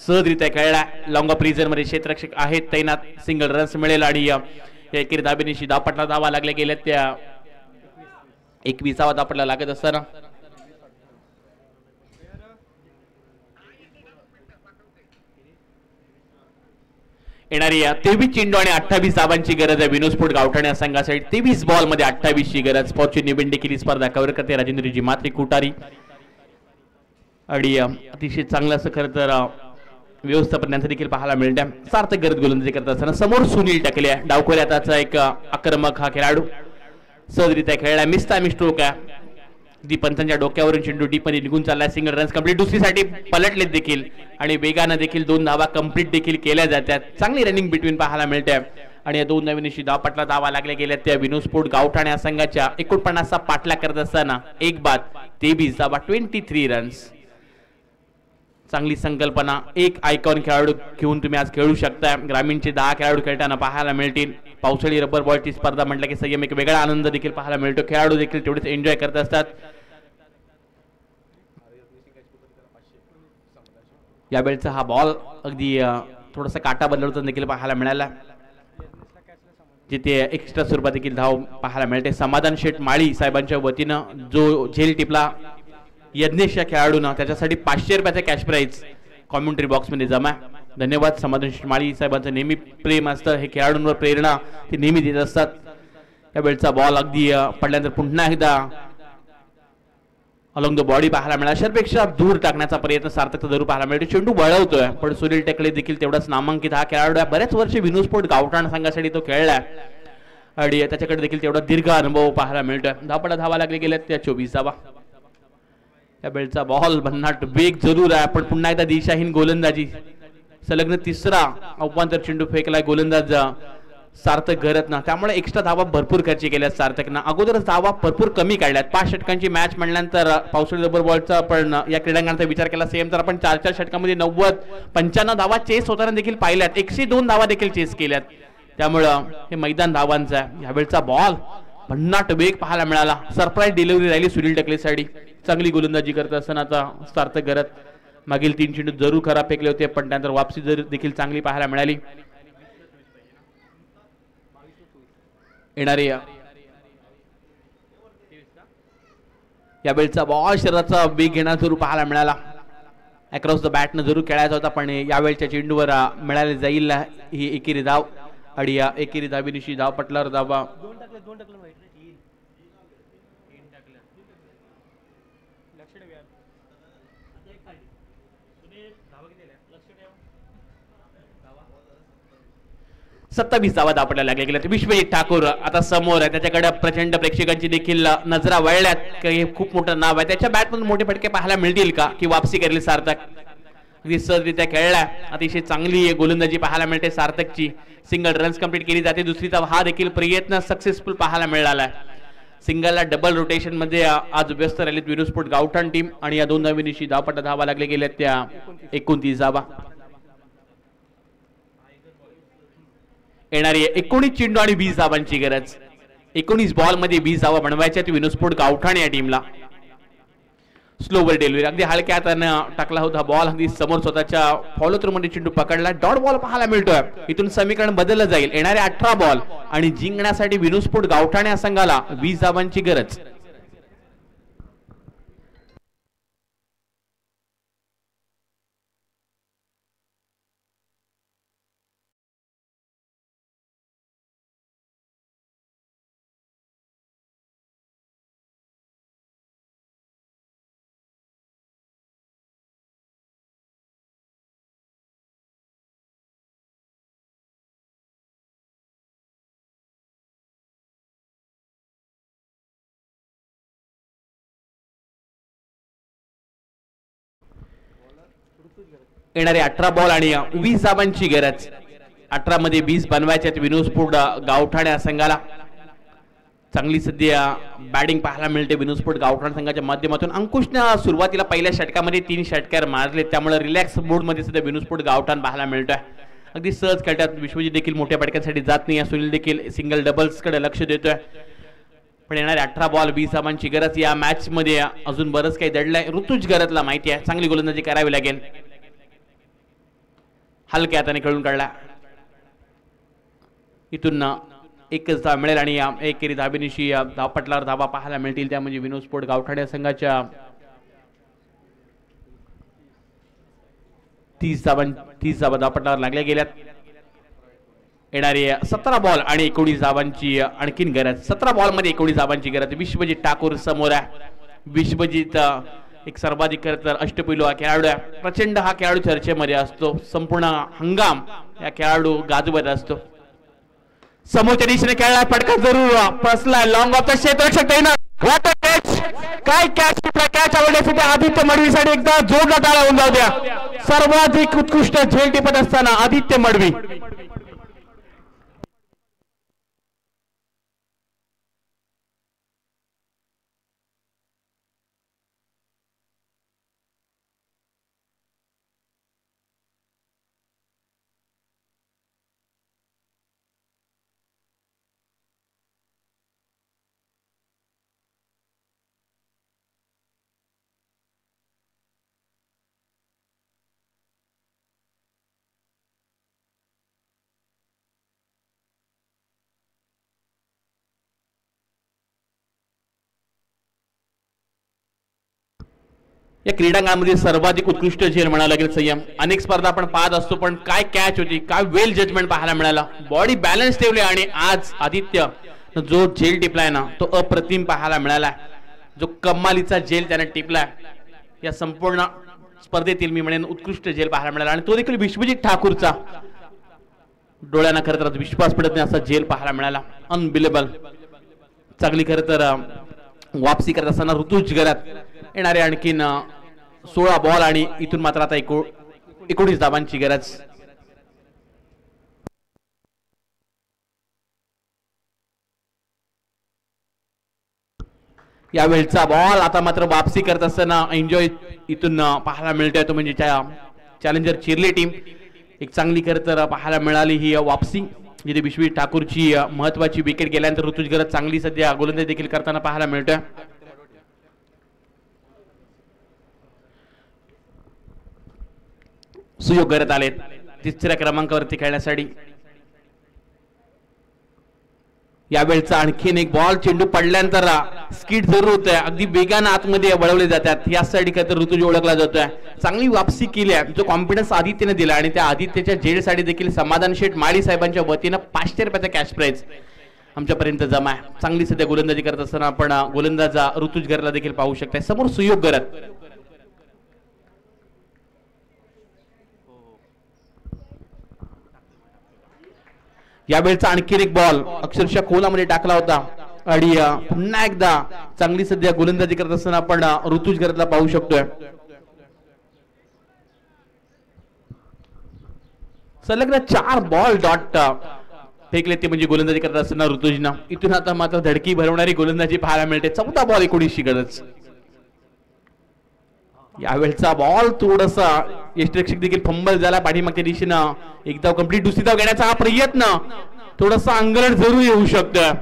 सहजरित्या खेळला. लॉंग ऑफ रिझन मध्ये क्षेत्ररक्षक आहेत तैनात. सिंगल रन्स मिळेल आणि एकेरी धाबेनिशी धावपटला धावा लागल्या गेल्या. त्या 21वा धावपटला लागत असताना येणारी 23 चेंडू आणि 28 धावांची गरज आहे विनोस्फोट गावठाण या संघासाठी. 23 बॉल मध्ये 28 ची गरज. फॉर्च्यून इव्हेंट देखील ही स्पर्धा कव्हर करते राजेंद्रजी मात्री कुटारी आणि अतिशय चांगलं असं खरं तर व्यवस्थापन यांचं देखील पाहायला मिळतं. सार्थक गरज गोलंदाजी करत असताना समोर सुनील टकले डावखोऱ्याचा एक आक्रमक हा खेळाडू सहजरित्या खेळला, मिस स्ट्रोक आहे. पंचांच्या डोक्यावरून चेंडू डीप मध्ये निघून चालला. Single runs complete. दुसरीसाठी पलटलेत देखील आणि वेगानं देखील 2 धावा कंप्लीट देखील केल्या जातात. चांगली रनिंग बिटवीन पाहायला मिळते आणि या 2 नवीन धावपटला धावा लागल्या गेल्या त्या विनोद स्पोर्ट गावठाण या संघाच्या 49चा पाठलाग करत असताना 1 बाद 23 धावा 23 रन्स. चांगली संकल्पना. एक आयकॉन खेळाडू घेऊन तुम्ही आज खेळू शकता. ग्रामीणचे 10 खेळाडू खेळताना पाहायला मिळतील. पावसाळी रबर बॉलची स्पर्धा म्हटलं की संयम एक वेगळा आनंद देखील पाहायला मिळतो. खेळाडू देखील तेवढेच एन्जॉय करत असतात. यावेळचा हा बॉल अगदी थोडासा काटा बदलवताना देखील पाहायला मिळाला, जिथे एक्स्ट्रा स्वरूपात देखील धाव पाहायला मिळते. समाधान शेठ माळी साहेबांच्या वतीनं जो झेल टिपला यज्ञेश या खेळाडूंना त्याच्यासाठी 500 रुपयाचा कॅश प्राइज कॉमेंट्री बॉक्स मध्ये जमा. धन्यवाद. समाधान शेठ माळी साहेबांचं नेहमी प्रेम असतं. हे खेळाडूंवर प्रेरणा ते नेहमी देत असतात. यावेळचा बॉल अगदी पडल्यानंतर पुन्हा एकदा अलॉंग द बॉडी पाहायला मिळाला. शर्पेक्षा दूर टाकण्याचा प्रयत्न सार्थक जरूर पाहायला मिळतो. चेंडू वळवतोय पण सुनील टेकले देखील तेवढाच नामांकित हा खेळाडू आहे. बऱ्याच वर्षे विनोद स्पोर्ट गावठाण संघासाठी तो खेळलाय आणि त्याच्याकडे देखील तेवढा दीर्घ अनुभव पाहायला मिळतोय. धावपटा धावा लागले गेल्या त्या 24 धावा. या बेलचा बॉल भन्नाट वेग जरूर आहे पण पुन्हा एकदा दिशाहीन गोलंदाजी. सलग्न 3रा अवपांतर चेंडू फेकलाय गोलंदाज सार्थक घरतनं. त्यामुळे एक्स्ट्रा धावा भरपूर खर्च केल्या सार्थकनं. अगोदरच धावा भरपूर कमी काढल्यात. 5 षटकांची मॅच म्हणल्यानंतर पावसाळी रबर बॉलचा आपण या क्रीडांगणाचा विचार केला सेम तर आपण 4 षटकांमध्ये 90-95 धावा चेस होताना देखील पाहिल्यात. 102 धावा देखील चेस केल्यात. त्यामुळं हे मैदान धावांचं आहे. यावेळचा बॉल भन्नाट वेग पाहायला मिळाला. सरप्राईज डिलिव्हरी राहिली सुनील टकलेसाठी. चांगली गोलंदाजी करत असताना आता सार्थक घरत मागील 3 चेंडू जरूर खराब फेकले होते पण त्यानंतर वापसी देखील चांगली पाहायला मिळाली. येणारे यावेळचा बॉल शरीराचा वेग घेण्याचा जरूर पाहायला मिळाला. अक्रॉस द बॅटनं जरूर खेळायचा होता पण यावेळच्या चेंडूवर मिळाले जाईल ही एकेरी धाव आणि या एकेरी धावीनिशी धाव पटलावर धावा सत्तावीस धावा धापटल्या लागल्या गेल्या. विश्वजित ठाकूर आता समोर आहे. त्याच्याकडे प्रचंड प्रेक्षकांची देखील नजरा वळल्यात. हे खूप मोठं नाव आहे. त्याच्या बॅटमधून मोठे फटके पाहायला मिळतील का की वापसी करेल सार्थक. अगदी सहजरित्या खेळला. अतिशय चांगली गोलंदाजी पाहायला मिळते सार्थकची. सिंगल रन्स कंप्लीट केली जाते. दुसरीचा हा देखील प्रयत्न सक्सेसफुल पाहायला मिळाला आहे. सिंगलला डबल रोटेशन मध्ये आज व्यस्त राहिलीत विनोद स्पोर्ट गावठाण टीम आणि या 2 धावीनिशी धावपटा धावा लागल्या गेल्या त्या 29 धावा. येणारी 19 चेंडू आणि 20 धावांची गरज. 19 बॉल मध्ये 20 धावा बनवायच्या विनोद स्पोर्ट गावठाण या टीमला. स्लोवर डिलिव्हरी अगदी हलक्या हाताने टाकला होता बॉल. अगदी समोर स्वतःच्या फॉलो थ्रू मध्ये चेंडू पकडला. डॉट बॉल पाहायला मिळतोय. इथून समीकरण बदललं जाईल. येणारे 18 बॉल आणि जिंकण्यासाठी विनोद स्पोर्ट गावठाण या संघाला 20 धावांची गरज. येणारे 18 बॉल आणि 20 धावांची गरज. 18 मध्ये 20 बनवायच्यात विनोद स्पोर्ट गावठाण या संघाला. चांगली सध्या बॅटिंग पाहायला मिळते विनोद स्पोर्ट गावठाण संघाच्या माध्यमातून. अंकुशने सुरुवातीला पहिल्या षटकामध्ये 3 षटकार मारले त्यामुळे रिलॅक्स मोड मध्ये सध्या विनोद स्पोर्ट गावठाण पाहायला मिळतोय. अगदी सहज खेळतात. विश्वजित देखील मोठ्या फटक्यांसाठी जात नाही. सुनील देखील सिंगल डबल्स कडे लक्ष देतोय. पण येणारे 18 बॉल 20 धावांची गरज. या मॅच मध्ये अजून बरंच काही दडलंय. ऋतुज घरतला माहिती आहे चांगली गोलंदाजी करावी लागेल. हलक्या हाताने खेळून काढला. इथून एकच धाव मिळेल आणि एकेरी धाबेनिशी धावपटलावर धावा पाहायला मिळतील. त्या म्हणजे विनोद स्पोर्ट गावठाण संघाच्या 30 धावा धावपटलावर लागल्या गेल्यात. येणारी 17 बॉल आणि 19 धावांची आणखीन गरज. 17 बॉल मध्ये 19 धावांची गरज. विश्वजित ठाकूर समोर आहे. विश्वजित एक सर्वाधिक खरं तर अष्टपैलू हा खेळाडू आहे. प्रचंड हा खेळाडू चर्चेमध्ये असतो. संपूर्ण हंगाम या खेळाडू गाजवत असतो. समोरच्या दिशेने खेळला फटका जरूर फसलाय लॉंग ऑफ द क्षेत्ररक्षक देणार व्हॉट अ कॅच काय कॅच कॅच आवडण्यासाठी आदित्य मडवीसाठी एकदा जोरदार टाळ्या होऊन जाऊ द्या सर्वाधिक उत्कृष्ट झेल टिपत असताना आदित्य मडवी या क्रीडांगणामध्ये सर्वाधिक उत्कृष्ट झेल म्हणावं लागेल संयम अनेक स्पर्धा आपण पाहत असतो पण काय कॅच होती काय वेल जजमेंट पाहायला मिळाला बॉडी बॅलन्स ठेवले आणि आज आदित्य जो झेल टिपलाय ना तो अप्रतिम पाहायला मिळाला जो कमालीचा झेल त्याने टिपलाय या संपूर्ण स्पर्धेतील मी म्हणेन उत्कृष्ट झेल पाहायला मिळाला आणि तो देखील विश्वजित ठाकूरचा डोळ्यांना खरं तर विश्वास पडत नाही असा झेल पाहायला मिळाला अनबिलेबल चांगली खरं तर वापसी करत असताना ऋतुज घरात येणारे आणखीन 16 बॉल आणि इथून मात्र आता 19 धावांची गरज यावेळचा बॉल आता मात्र वापसी करत असताना एन्जॉय इथून पाहायला मिळतोय तो म्हणजे चॅलेंजर चिरले टीम एक चांगली खरं तर पाहायला मिळाली ही वापसी जिथे विश्वजित ठाकूरची महत्वाची विकेट गेल्यानंतर ऋतुज घरात चांगली सध्या गोलंदाजी देखील करताना पाहायला मिळतोय सुयोग करत आले तिसऱ्या क्रमांकावरती खेळण्यासाठी यावेळचा आणखीन एक बॉल चेंडू पडल्यानंतर स्किट जरूर होतोय अगदी वेगाने आतमध्ये वळवले जातात यासाठी काय तर ऋतुज ओळखला जातोय चांगली वापसी केली आहे जो कॉन्फिडन्स आदित्यने दिला आणि त्या आदित्यच्या झेलसाठी देखील समाधान शेठ माळी साहेबांच्या वतीनं 500 रुपयाचा कॅश प्राइज आमच्यापर्यंत जमा आहे चांगली सध्या गोलंदाजी करत असताना आपण गोलंदाजा ऋतुज घरला देखील पाहू शकता समोर सुयोग करत यावेळचा आणखीन एक बॉल अक्षरशः खोलामध्ये टाकला होता आणि पुन्हा एकदा चांगली सध्या गोलंदाजी करत असताना आपण ऋतुज घरातला पाहू शकतोय सलग 4 बॉल डॉट फेकले ते म्हणजे गोलंदाजी करत असताना ऋतुजना इथून आता मात्र धडकी भरवणारी गोलंदाजी पाहायला मिळते 14 बॉल 19 गरज यावेळचा बॉल थोडासा यष्टिरक्षक देखील फंबल झाला पाठीमागच्या दिशेनं एक धाव कंप्लीट दुसरी धाव घेण्याचा हा प्रयत्न थोडासा अंगलट जरूर येऊ शकतं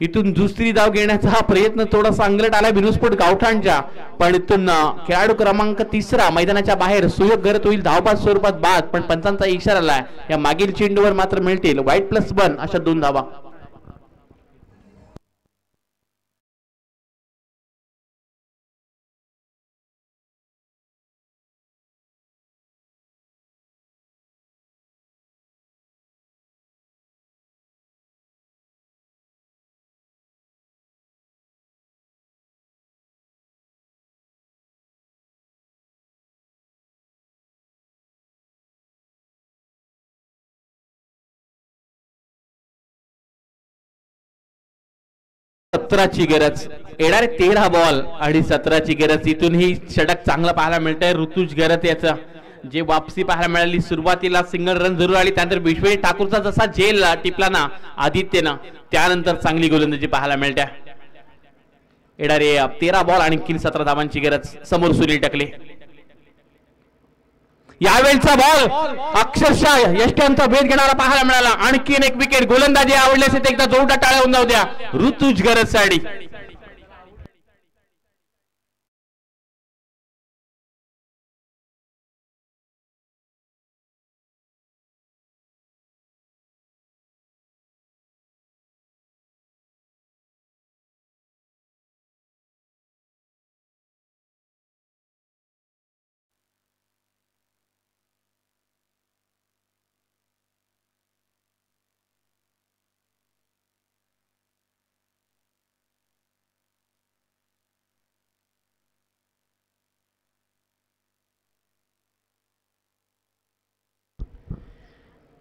इथून दुसरी धाव घेण्याचा हा प्रयत्न थोडासा अंगलट आला विनुस्फोट गावठाणच्या पण इथून खेळाडू क्रमांक 3 मैदानाच्या बाहेर सुयोग घरत होईल धावबाद स्वरूपात बाद पण पंचांचा इशारा आलाय या मागील चेंडूवर मात्र मिळतील वाईट +1 अशा 2 धावा ची गरज येणारे 13 बॉल आणि 17ची गरज इथूनही षटक चांगला पाहायला मिळतंय ऋतुज घरत याचा जे वापसी पाहायला मिळाली सुरुवातीला सिंगल रन जरूर आली त्यानंतर विश्वजित ठाकूरचा जसा झेल टिपला ना आदित्यनं त्यानंतर चांगली गोलंदाजी पाहायला मिळते येणारे 13 बॉल आणखी 17 धावांची गरज समोर सुनील टकले यावेळचा बॉल अक्षरशः यष्ट्यांचा भेद घेणारा पाहायला मिळाला आणखीन एक विकेट गोलंदाजी आवडल्यास एकदा जोरदार टाळ्या होऊन जाऊ द्या ऋतुज घरत साठी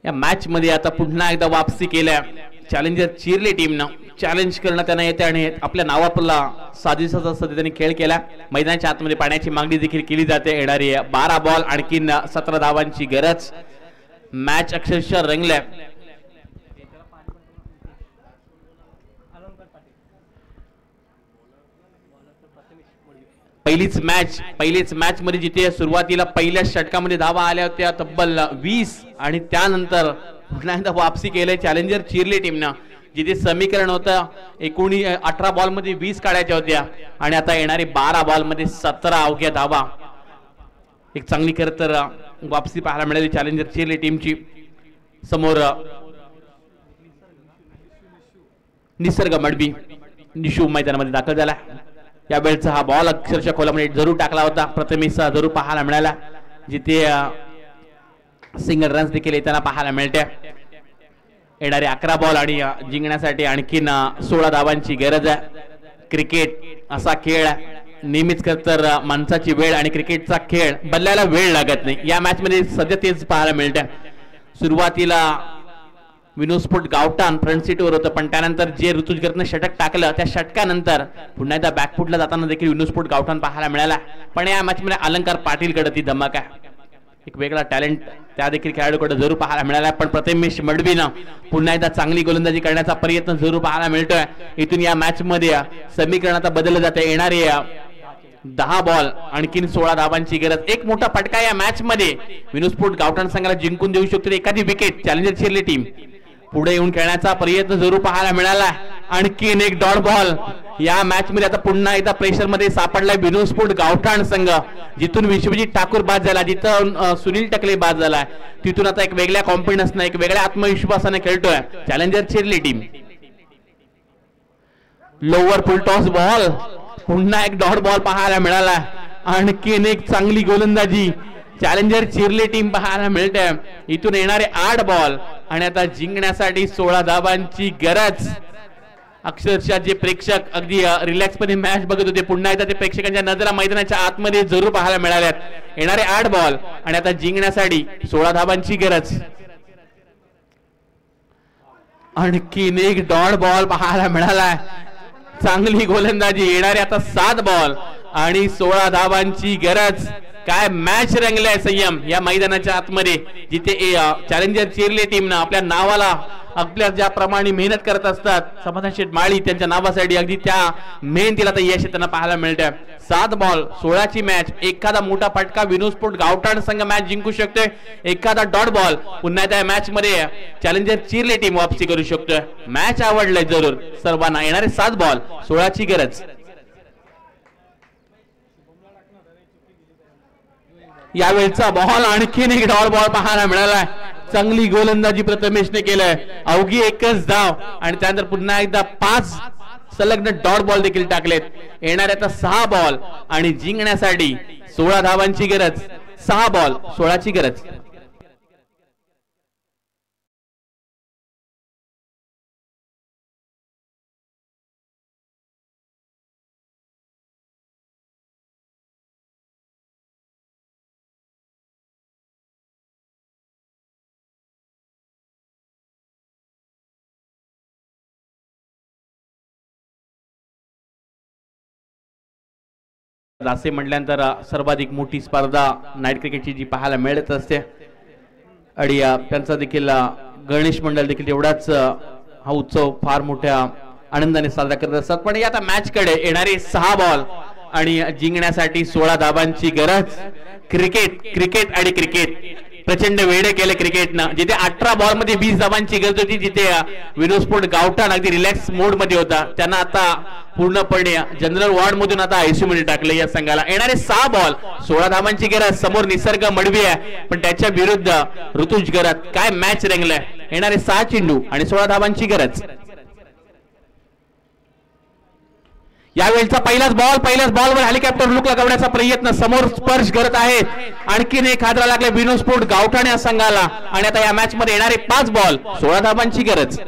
या मॅच मध्ये आता पुन्हा एकदा वापसी केल्या चॅलेंजर चिरली टीमनं चॅलेंज करणं त्यांना येते आणि आपल्या नावाला साजेसा त्यांनी खेळ केला. मैदानाच्या आतमध्ये पाण्याची मागणी देखील केली जाते. येणारी 12 बॉल आणखीन 17 धावांची गरज. मॅच अक्षरशः रंगल्या. पहिलीच मॅच मध्ये जिथे सुरुवातीला पहिल्या षटकामध्ये धावा आल्या होत्या तब्बल 20 आणि त्यानंतर पुन्हा एकदा वापसी केले चॅलेंजर चिरली टीमनं. जिथे समीकरण होतं 18 बॉल मध्ये 20 काढायच्या होत्या आणि आता येणारी 12 बॉल मध्ये 17 अवघ्या धावा. एक चांगली खरं तर वापसी पाहायला मिळाली चॅलेंजर चिरली टीमची. समोर निसर्ग मडबी निशू मैदानामध्ये दाखल झाला. या वेळचा हा बॉल अक्षरशः खोलामध्ये जरूर टाकला होता. प्रथमेशचा जरूर पाहायला मिळाला. जिथे सिंगल रन्स देखील येताना पाहायला मिळते. येणारे 11 बॉल आणि जिंकण्यासाठी आणखीन 16 धावांची गरज आहे. क्रिकेट असा खेळ नेहमीच तर माणसाची वेळ आणि क्रिकेटचा खेळ बदलायला वेळ लागत नाही. या मॅच मध्ये सध्या तेच पाहायला मिळते. सुरुवातीला विनोस्फोट गावठाण फ्रंट सीटवर होतं पण त्यानंतर जे ऋतुजगरनं षटक टाकलं त्या षटकानंतर पुन्हा एकदा बॅकफुटला जाताना देखील विनोस्फोट गावठाण पाहायला मिळाला. पण या मॅच मध्ये अलंकार पाटीलकडे ती धमाक आहे. एक वेगळा टॅलेंट त्या देखील खेळाडूकडे जरूर पाहायला मिळाला. पण प्रथमेश मडबीनं पुन्हा एकदा चांगली गोलंदाजी करण्याचा प्रयत्न जरूर पाहायला मिळतोय. इथून या मॅच मध्ये समीकरण आता बदललं जाते. येणारे 10 बॉल आणखीन 16 धावांची गरज. एक मोठा फटका या मॅच मध्ये विनोस्फोट गावठाण संघाला जिंकून देऊ शकतो. एखादी विकेट चॅलेंजर चिरली टीम पुढे येऊन खेळण्याचा प्रयत्न जरूर पाहायला मिळाला. आणखीन एक डॉट बॉल या मॅच मध्ये आता पुन्हा एकदा प्रेशर मध्ये सापडलाय विनोस्फोट गावठाण संघ. जिथून विश्वजित ठाकूर बाद झाला, जिथं सुनील टकले बाद झालाय, तिथून आता एक वेगळ्या कॉन्फिडन्सने एक वेगळ्या आत्मविश्वासाने खेळतोय चॅलेंजर चिरली team. Lower full toss ball पुन्हा एक डॉट बॉल पाहायला मिळाला. आणखीन एक चांगली गोलंदाजी चॅलेंजर चिरली टीम पाहायला मिळते. इथून येणारे 8 बॉल आणि आता जिंकण्यासाठी 16 धावांची गरज. अक्षरशः जे प्रेक्षक अगदी रिलॅक्स मध्ये मॅच बघत होते पुन्हा एकदा ते प्रेक्षकांच्या नजरा मैदानाच्या आतमध्ये जरूर पाहायला मिळाल्यात. येणारे 8 बॉल आणि आता जिंकण्यासाठी 16 धावांची गरज. आणखीन एक डॉट बॉल पाहायला मिळालाय. चांगली गोलंदाजी. येणारे आता 7 बॉल आणि 16 धावांची गरज. काय मॅच रंगलाय संयम या मैदानाच्या आतमध्ये. जिथे चॅलेंजर चिरली टीमनं आपल्या नावाला आपल्या ज्याप्रमाणे मेहनत करत असतात समाधान शेठ माळी त्यांच्या नावासाठी अगदी त्या मेहनतीला तर यश त्यांना पाहायला मिळतंय. 7 बॉल 16 ची मॅच. एखादा मोठा फटका विनोस्फोट गावठाण संघ मॅच जिंकू शकतोय. एखादा डॉट बॉल पुन्हा त्या मॅच मध्ये चॅलेंजर चिरली टीम वापसी करू शकतोय. मॅच आवडलाय जरूर सर्वांना. येणारे 7 बॉल 16 ची गरज. यावेळचा बॉल आणखीन एक डॉट बॉल पाहायला मिळालाय. चांगली गोलंदाजी प्रथमेशने केलंय. अवघी एकच धाव आणि त्यानंतर पुन्हा एकदा 5 सलग डॉट बॉल देखील टाकलेत. येणारे आता 6 बॉल आणि जिंकण्यासाठी 16 धावांची गरज. 6 बॉल 16 ची गरज. असे म्हटल्यानंतर सर्वाधिक मोठी स्पर्धा नाईट क्रिकेटची जी पाहायला मिळत असते आणि त्यांचा देखील गणेश मंडळ देखील एवढाच हा उत्सव फार मोठ्या आनंदाने साजरा करत असतात. पण आता मॅच कडे येणारे 6 बॉल आणि जिंकण्यासाठी 16 धावांची गरज. क्रिकेट आणि क्रिकेट प्रचंड वेडे केले क्रिकेटनं. जिथे 18 बॉल मध्ये 20 धावांची गरज होती जिथे विनोस्फोट गावठाण अगदी रिलॅक्स मोड मध्ये होता त्यांना आता पूर्णपणे जनरल वॉर्ड मधून आता आयसीयू मध्ये टाकले या संघाला. येणारे 6 बॉल 16 धावांची गरज. समोर निसर्ग मडवी आहे पण त्याच्या विरुद्ध ऋतुज गरत. काय मॅच रंगलाय. येणारे 6 चेंडू आणि 16 धावांची गरज. यावेळचा पहिलाच बॉलवर हेलिकॉप्टर लुक लगावण्याचा प्रयत्न. समोर स्पर्श करत आहेत. आणखीन एक हादरा लागले विनोस्फोट गावठाण या संघाला आणि आता या मॅच मध्ये येणारे 5 बॉल 16 धावांची गरज.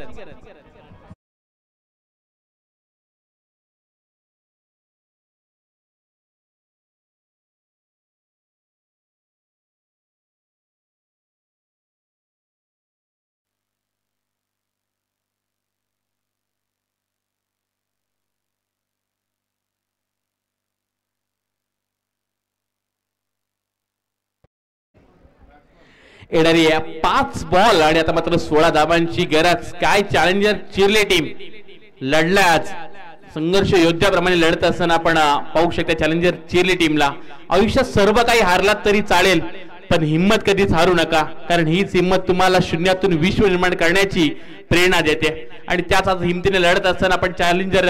येणारी 5 बॉल आणि आता मात्र 16 धावांची गरज. काय चॅलेंजर चिरले टीम लढल्याच संघर्ष योद्ध्याप्रमाणे लढत असताना आपण पाहू शकता चॅलेंजर चिरले टीमला आयुष्यात सर्व काही हारलात तरी चालेल पण हिम्मत कधीच हारू नका, कारण हीच हिम्मत तुम्हाला शून्यातून विश्व निर्माण करण्याची प्रेरणा देते. आणि त्याच हिमतीने लढत असताना आपण चॅलेंजर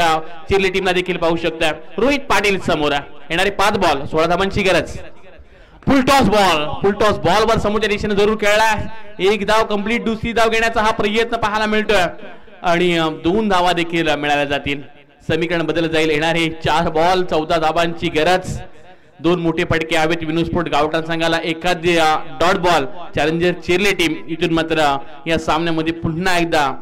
चिरले टीमला देखील पाहू शकता. रोहित पाटील समोर येणारे 5 बॉल 16 धावांची गरज. फुल टॉस बॉल वर समोरच्या दिशेने जरूर खेळला. एक धाव कंप्लीट, दुसरी धाव घेण्याचा हा प्रयत्न पाहायला मिळतोय आणि 2 धावा देखील मिळाल्या जातील. समीकरण बदलत जाईल. येणारे 4 बॉल 14 धावांची गरज. 2 मोठे फटके हवेत विनोस्फोट गावठाण संघाला. एखादी dot ball challenger Chirle team इथून मात्र या सामन्यामध्ये पुन्हा एकदा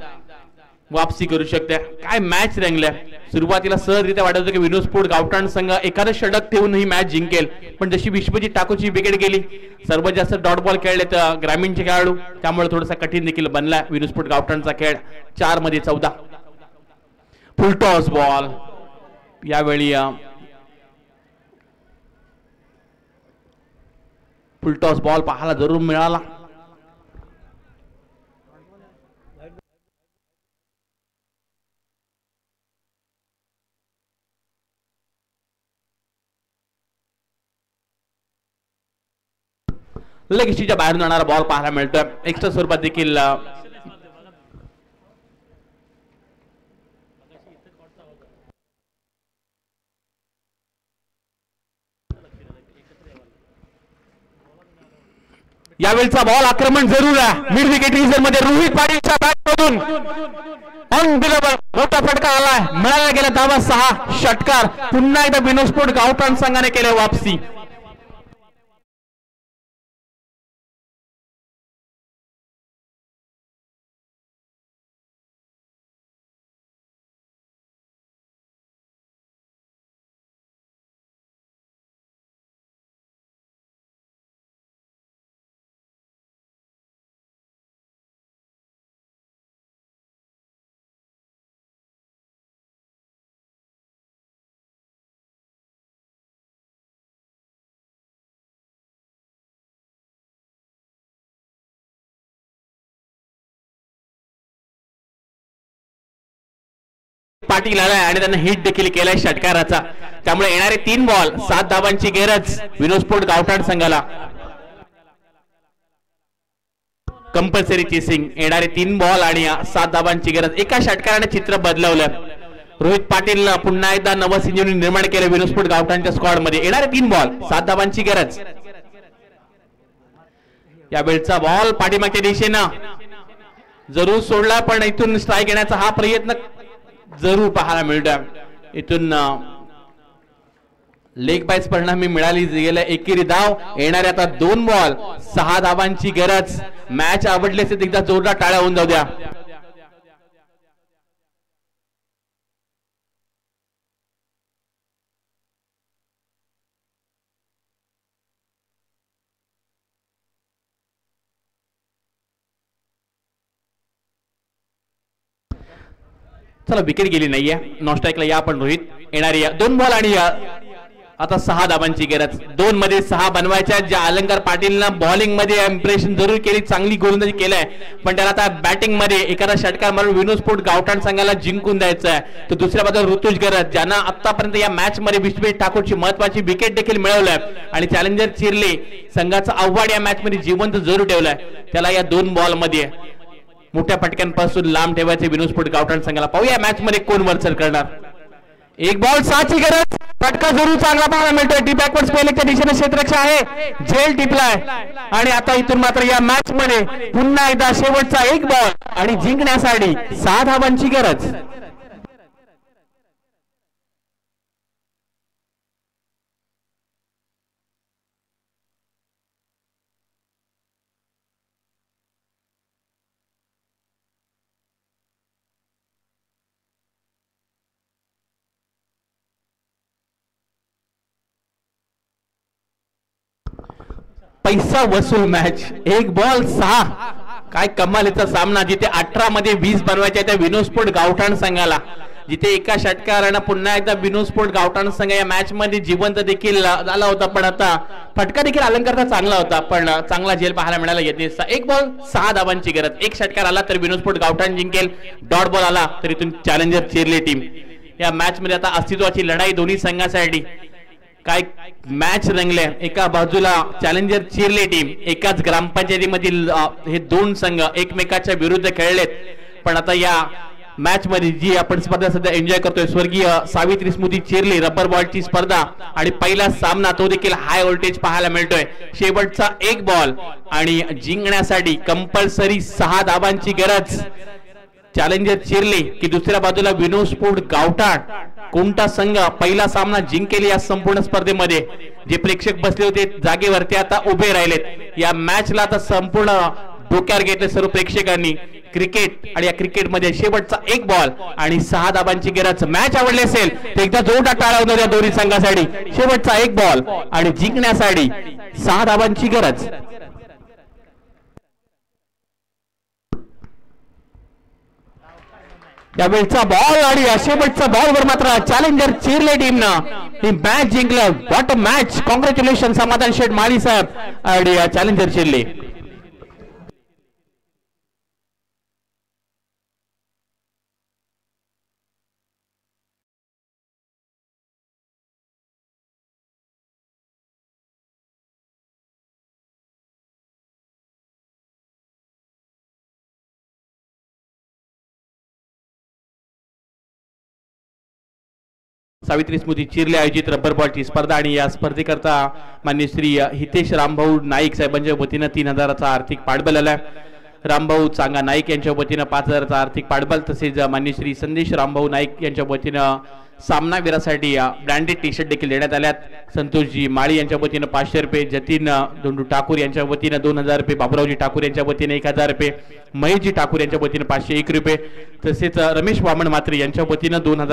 वापसी करू शकते. काय मॅच रंगल्या. सुरुवातीला सहजरित्या वाटत होतं की विनोस्फोट गावठाण संघ एखादं षटक ठेवून ही मॅच जिंकेल, पण जशी विश्वजित ठाकूरची विकेट गेली सर्वात जास्त डॉट बॉल खेळले तर ग्रामीणचे खेळाडू, त्यामुळे थोडासा कठीण देखील बनला विनोस्फोट गावठाणचा खेळ. 4 मध्ये 14. फुल टॉस बॉल यावेळी फुल टॉस बॉल पाहायला जरूर मिळाला. लगेचच्या बाहेरून जाणारा बॉल पाहायला मिळतोय. एक्स्ट्रा स्वरूपात देखील यावेळचा बॉल आक्रमण जरूर आहे. मिड विकेट रिझन मध्ये रोहित पाटीलच्या बॅटमधून अनबिलेबल मोठा फटका आलाय. मिळाला गेला धावा 6 षटकार. पुन्हा एकदा विनोस्फोट गावठाण संघाने केले वापसी. पाटील आलाय आणि त्यांना हिट देखील केलाय षटकाराचा. त्यामुळे येणारे 3 बॉल 7 धावांची गरज विनोस्फोट गावठाण संघाला. Compulsory chasing. येणारे 3 बॉल आणि 7 धावांची गरज. एका षटकाराने चित्र बदलवलं. रोहित पाटील पुन्हा एकदा नवसंजीवनी निर्माण केलं विनोस्फोट गावठाणच्या स्क्वॉड मध्ये. येणारे 3 बॉल 7 धावांची गरज. यावेळचा बॉल पाठीमागच्या दिशेनं जरूर सोडला, पण इथून स्ट्राईक घेण्याचा हा प्रयत्न जरूर पाहायला मिळतोय. इथून लेग बायस परिणामी मिळाली गेल्या एकेरी धाव. येणारे आता 2 बॉल 6 धावांची गरज. मॅच आवडली असेल एकदा जोरदार टाळ्या होऊन जाऊ द्या. चला विकेट गेली नाहीये. नॉन स्ट्राईकला या आपण रोहित. येणारी 2 बॉल आणि आता 6 धावांची गरज. 2 मध्ये 6 बनवायच्या. ज्या अलंकार पाटीलनं बॉलिंग मध्ये इम्प्रेशन जरूर केली, चांगली गोलंदाजी केलाय, पण त्याला आता बॅटिंग मध्ये एखादा षटकार मारून विनोस्फोट गावठाण संघाला जिंकून द्यायचं आहे. तर दुसऱ्या बाजूला ऋतुज गरज ज्यांना आतापर्यंत या मॅच मध्ये विश्वजित ठाकूरची महत्वाची विकेट देखील मिळवलंय आणि चॅलेंजर चिरले संघाचा आव्हाड या मॅच मध्ये जिवंत जरूर ठेवलाय. त्याला या 2 बॉल मध्ये मोठ्या फटक्यांपासून लांब ठेवायचे विनोस्फोट गावठाण संघाला. पाहूया मॅच मध्ये कोण वरचढ करणार. 1 बॉल 6 ची गरज. फटका जरूर चांगला पाहायला मिळतोय. डी बॅकवर्ड स्पेलिंगच्या दिशेने क्षेत्ररक्षक आहे, झेल टिपलाय आणि आता इथून मात्र या मॅच मध्ये पुन्हा एकदा शेवटचा 1 बॉल आणि जिंकण्यासाठी 6 धावांची गरज. पैसा वसूल मॅच. 1 बॉल 6. काय कमालीचा सामना. जिथे 18 मध्ये 20 बनवायच्या त्या विनोस्फोट गावठाण संघाला जिथे एका षटकारानं पुन्हा एकदा विनोद स्पोर्ट गावठाण संघ या मॅच मध्ये जिवंत देखील झाला होता, पण आता फटका देखील अलंकारचा चांगला होता, पण चांगला झेल पाहायला मिळाला. येते एक बॉल 6 धावांची गरज. एक षटकार आला तर विनोद स्पोर्ट गावठाण जिंकेल, डॉट बॉल आला तर इथून चॅलेंजर चिरले टीम. या मॅच मध्ये आता अस्तित्वाची लढाई दोन्ही संघासाठी. काय मॅच रंगले. एका बाजूला चॅलेंजर चिरले टीम, एकाच ग्रामपंचायतीमधील हे दोन संघ एकमेकाच्या विरुद्ध खेळलेत, पण आता या मॅच मध्ये जी आपण स्पर्धा सध्या एन्जॉय करतोय, स्वर्गीय सावित्री स्मृती चिरले रबर बॉलची स्पर्धा आणि पहिला सामना तो देखील हाय व्होल्टेज पाहायला मिळतोय. शेवटचा एक बॉल आणि जिंकण्यासाठी कंपल्सरी 6 धावांची गरज. चॅलेंजर चिरले की दुसऱ्या बाजूला विनोद स्पोर्ट गावठाण, कोणता संघ पहिला सामना जिंकेल या संपूर्ण स्पर्धेमध्ये. जे प्रेक्षक बसले होते जागेवरती आता उभे राहिलेत. या मॅचला आता संपूर्ण डोक्यावर घेतले सर्व प्रेक्षकांनी. क्रिकेट आणि या क्रिकेटमध्ये शेवटचा एक बॉल आणि 6 धावांची गरज. मॅच आवडली असेल तर एकदा जोरदार टाळ्या होणार या दोन्ही संघासाठी. शेवटचा एक बॉल आणि जिंकण्यासाठी 6 धावांची गरज. यावेळचा बॉल आणि शेवटचा बॉलवर मात्र चॅलेंजर चिरले टीमनं ही मॅच जिंकलं. What a match. कॉंग्रॅच्युलेशन समाधान शेठ माळी साहेब आणि चॅलेंजर चिरले. सावित्री स्मृती चिरले आयोजित रबर बॉलची स्पर्धा आणि या स्पर्धेकरता मान्य श्री हितेश रामभाऊ नाईक साहेबांच्या वतीनं 3000चा आर्थिक पाठबळ आलाय. रामभाऊ चांगा नाईक यांच्या वतीनं 5000चा आर्थिक पाठबळ, तसेच मान्य श्री संदेश रामभाऊ नाईक यांच्या वतीनं सामनावीरासाठी ब्रँडेड टी शर्ट देखील देण्यात आल्यात. संतोषजी माळी यांच्या वतीनं 500 रुपये, जतीन दोंडू ठाकूर यांच्या वतीनं 2000 रुपये, बाबुरावजी ठाकूर यांच्या वतीनं 1000 रुपये, महेशजी ठाकूर यांच्या वतीनं 501 रुपये, तसेच रमेश वामन मात्रे यांच्या वतीनं 2000